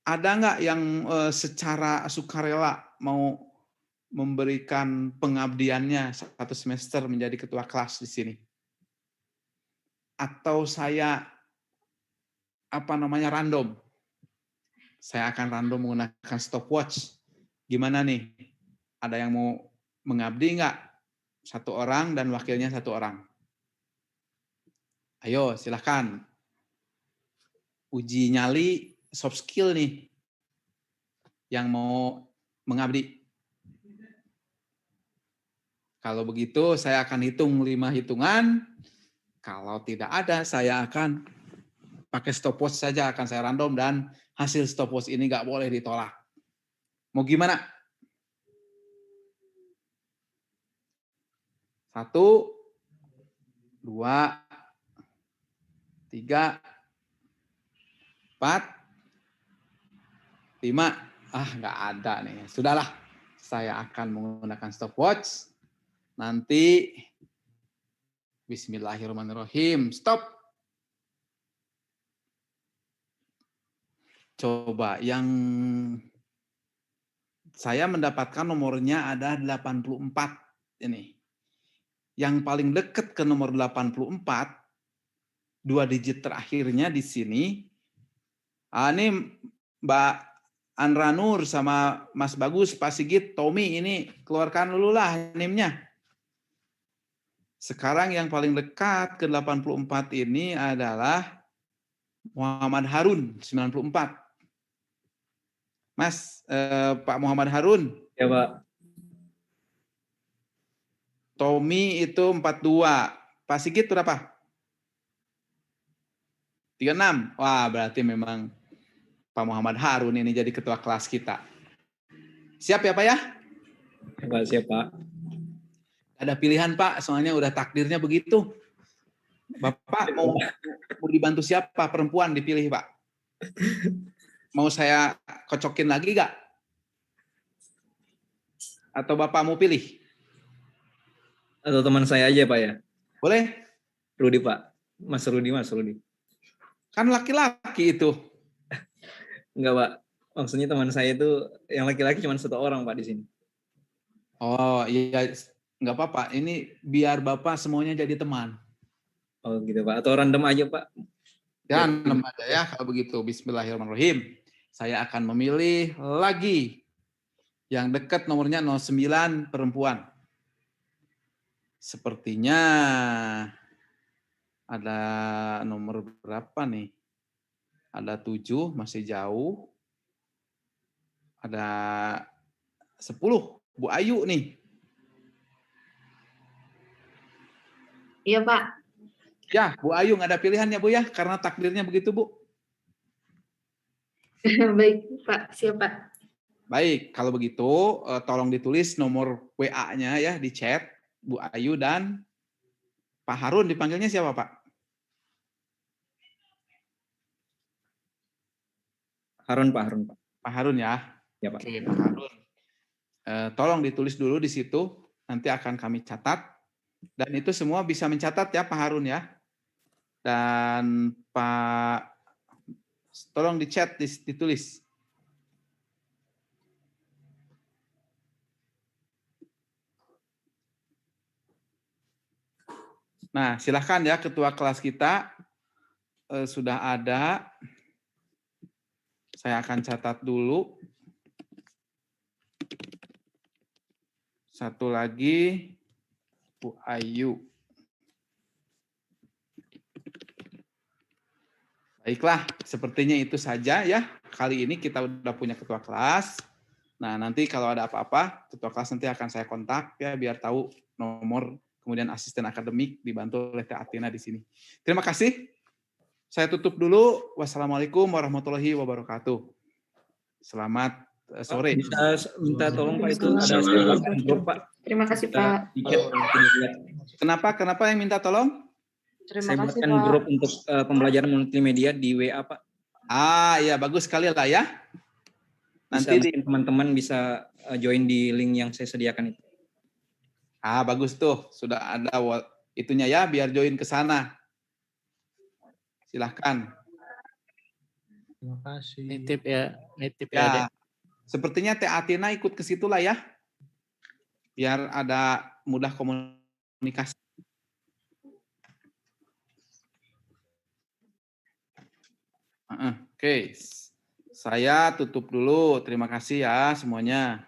Speaker 1: Ada nggak yang secara sukarela mau memberikan pengabdiannya 1 semester menjadi ketua kelas di sini? Atau saya random? Saya akan random menggunakan stopwatch. Gimana nih? Ada yang mau mengabdi nggak? 1 orang dan wakilnya 1 orang. Ayo silahkan. Uji nyali soft skill nih. Yang mau mengabdi. Kalau begitu saya akan hitung 5 hitungan. Kalau tidak ada saya akan pakai stopwatch saja, akan saya random dan hasil stopwatch ini nggak boleh ditolak. Mau gimana? 1, 2, 3, 4, 5. Nggak ada nih. Sudahlah, saya akan menggunakan stopwatch. Nanti, bismillahirrahmanirrahim. Stop. Coba yang saya mendapatkan nomornya ada 84 ini. Yang paling dekat ke nomor 84, 2 digit terakhirnya di sini. Ini Mbak Andra Nur sama Mas Bagus, Pak Sigit, Tommy, ini keluarkan dulu lah NIM-nya. Sekarang yang paling dekat ke 84 ini adalah Muhammad Harun, 94. Mas, Pak Muhammad Harun.
Speaker 16: Ya, Pak.
Speaker 1: Tommy itu 42. Pak Sigit berapa? 36. Wah, berarti memang Pak Muhammad Harun ini jadi ketua kelas kita. Siap ya Pak ya?
Speaker 16: Siap Pak.
Speaker 1: Ada pilihan Pak, soalnya udah takdirnya begitu. Bapak mau dibantu siapa? Perempuan dipilih Pak. Mau saya kocokin lagi gak? Atau Bapak mau pilih?
Speaker 16: Atau teman saya aja Pak ya?
Speaker 1: Boleh?
Speaker 16: Rudi Pak. Mas Rudi.
Speaker 1: Kan laki-laki itu.
Speaker 16: Enggak Pak. Maksudnya teman saya itu yang laki-laki cuma 1 orang Pak di sini.
Speaker 1: Oh iya, nggak apa-apa. Ini biar Bapak semuanya jadi teman.
Speaker 16: Oh gitu Pak. Atau random aja Pak?
Speaker 1: Ya, random aja ya kalau begitu. Bismillahirrahmanirrahim. Saya akan memilih lagi yang dekat nomornya 09 perempuan. Sepertinya ada nomor berapa nih? Ada 7, masih jauh. Ada 10, Bu Ayu nih.
Speaker 14: Iya Pak.
Speaker 1: Ya, Bu Ayu nggak ada pilihannya Bu ya, karena takdirnya begitu Bu.
Speaker 14: Baik Pak, siap Pak.
Speaker 1: Baik, kalau begitu tolong ditulis nomor WA-nya ya di chat, Bu Ayu dan Pak Harun. Dipanggilnya siapa Pak?
Speaker 16: Harun Pak.
Speaker 1: Pak Harun ya.
Speaker 16: Ya Pak.
Speaker 1: Oke, Pak Harun. Tolong ditulis dulu di situ, nanti akan kami catat. Dan itu semua bisa mencatat ya Pak Harun ya. Dan Pak, tolong di chat, ditulis. Nah, silahkan ya ketua kelas kita sudah ada. Saya akan catat dulu. Satu lagi, Bu Ayu. Baiklah, sepertinya itu saja ya. Kali ini kita udah punya ketua kelas. Nah, nanti kalau ada apa-apa, ketua kelas nanti akan saya kontak ya, biar tahu nomor, kemudian asisten akademik dibantu oleh Teh Atina di sini. Terima kasih. Saya tutup dulu. Wassalamualaikum warahmatullahi wabarakatuh. Selamat sore.
Speaker 16: Bisa minta tolong Pak, itu ada grup Pak.
Speaker 14: Terima kasih Pak.
Speaker 1: Kenapa yang minta tolong?
Speaker 14: Terima
Speaker 16: Saya
Speaker 14: kasih
Speaker 16: buatkan
Speaker 14: Pak.
Speaker 16: grup untuk pembelajaran multimedia di WA Pak.
Speaker 1: Iya, bagus sekali lah ya.
Speaker 16: Nanti teman-teman bisa join di link yang saya sediakan itu.
Speaker 1: Bagus tuh. Sudah ada itunya ya, biar join ke sana. Silahkan.
Speaker 7: Terima kasih.
Speaker 17: Nitip ya.
Speaker 1: Ya, sepertinya Teh Atina ikut ke situ lah ya. Biar ada mudah komunikasi. Oke. Saya tutup dulu. Terima kasih ya semuanya.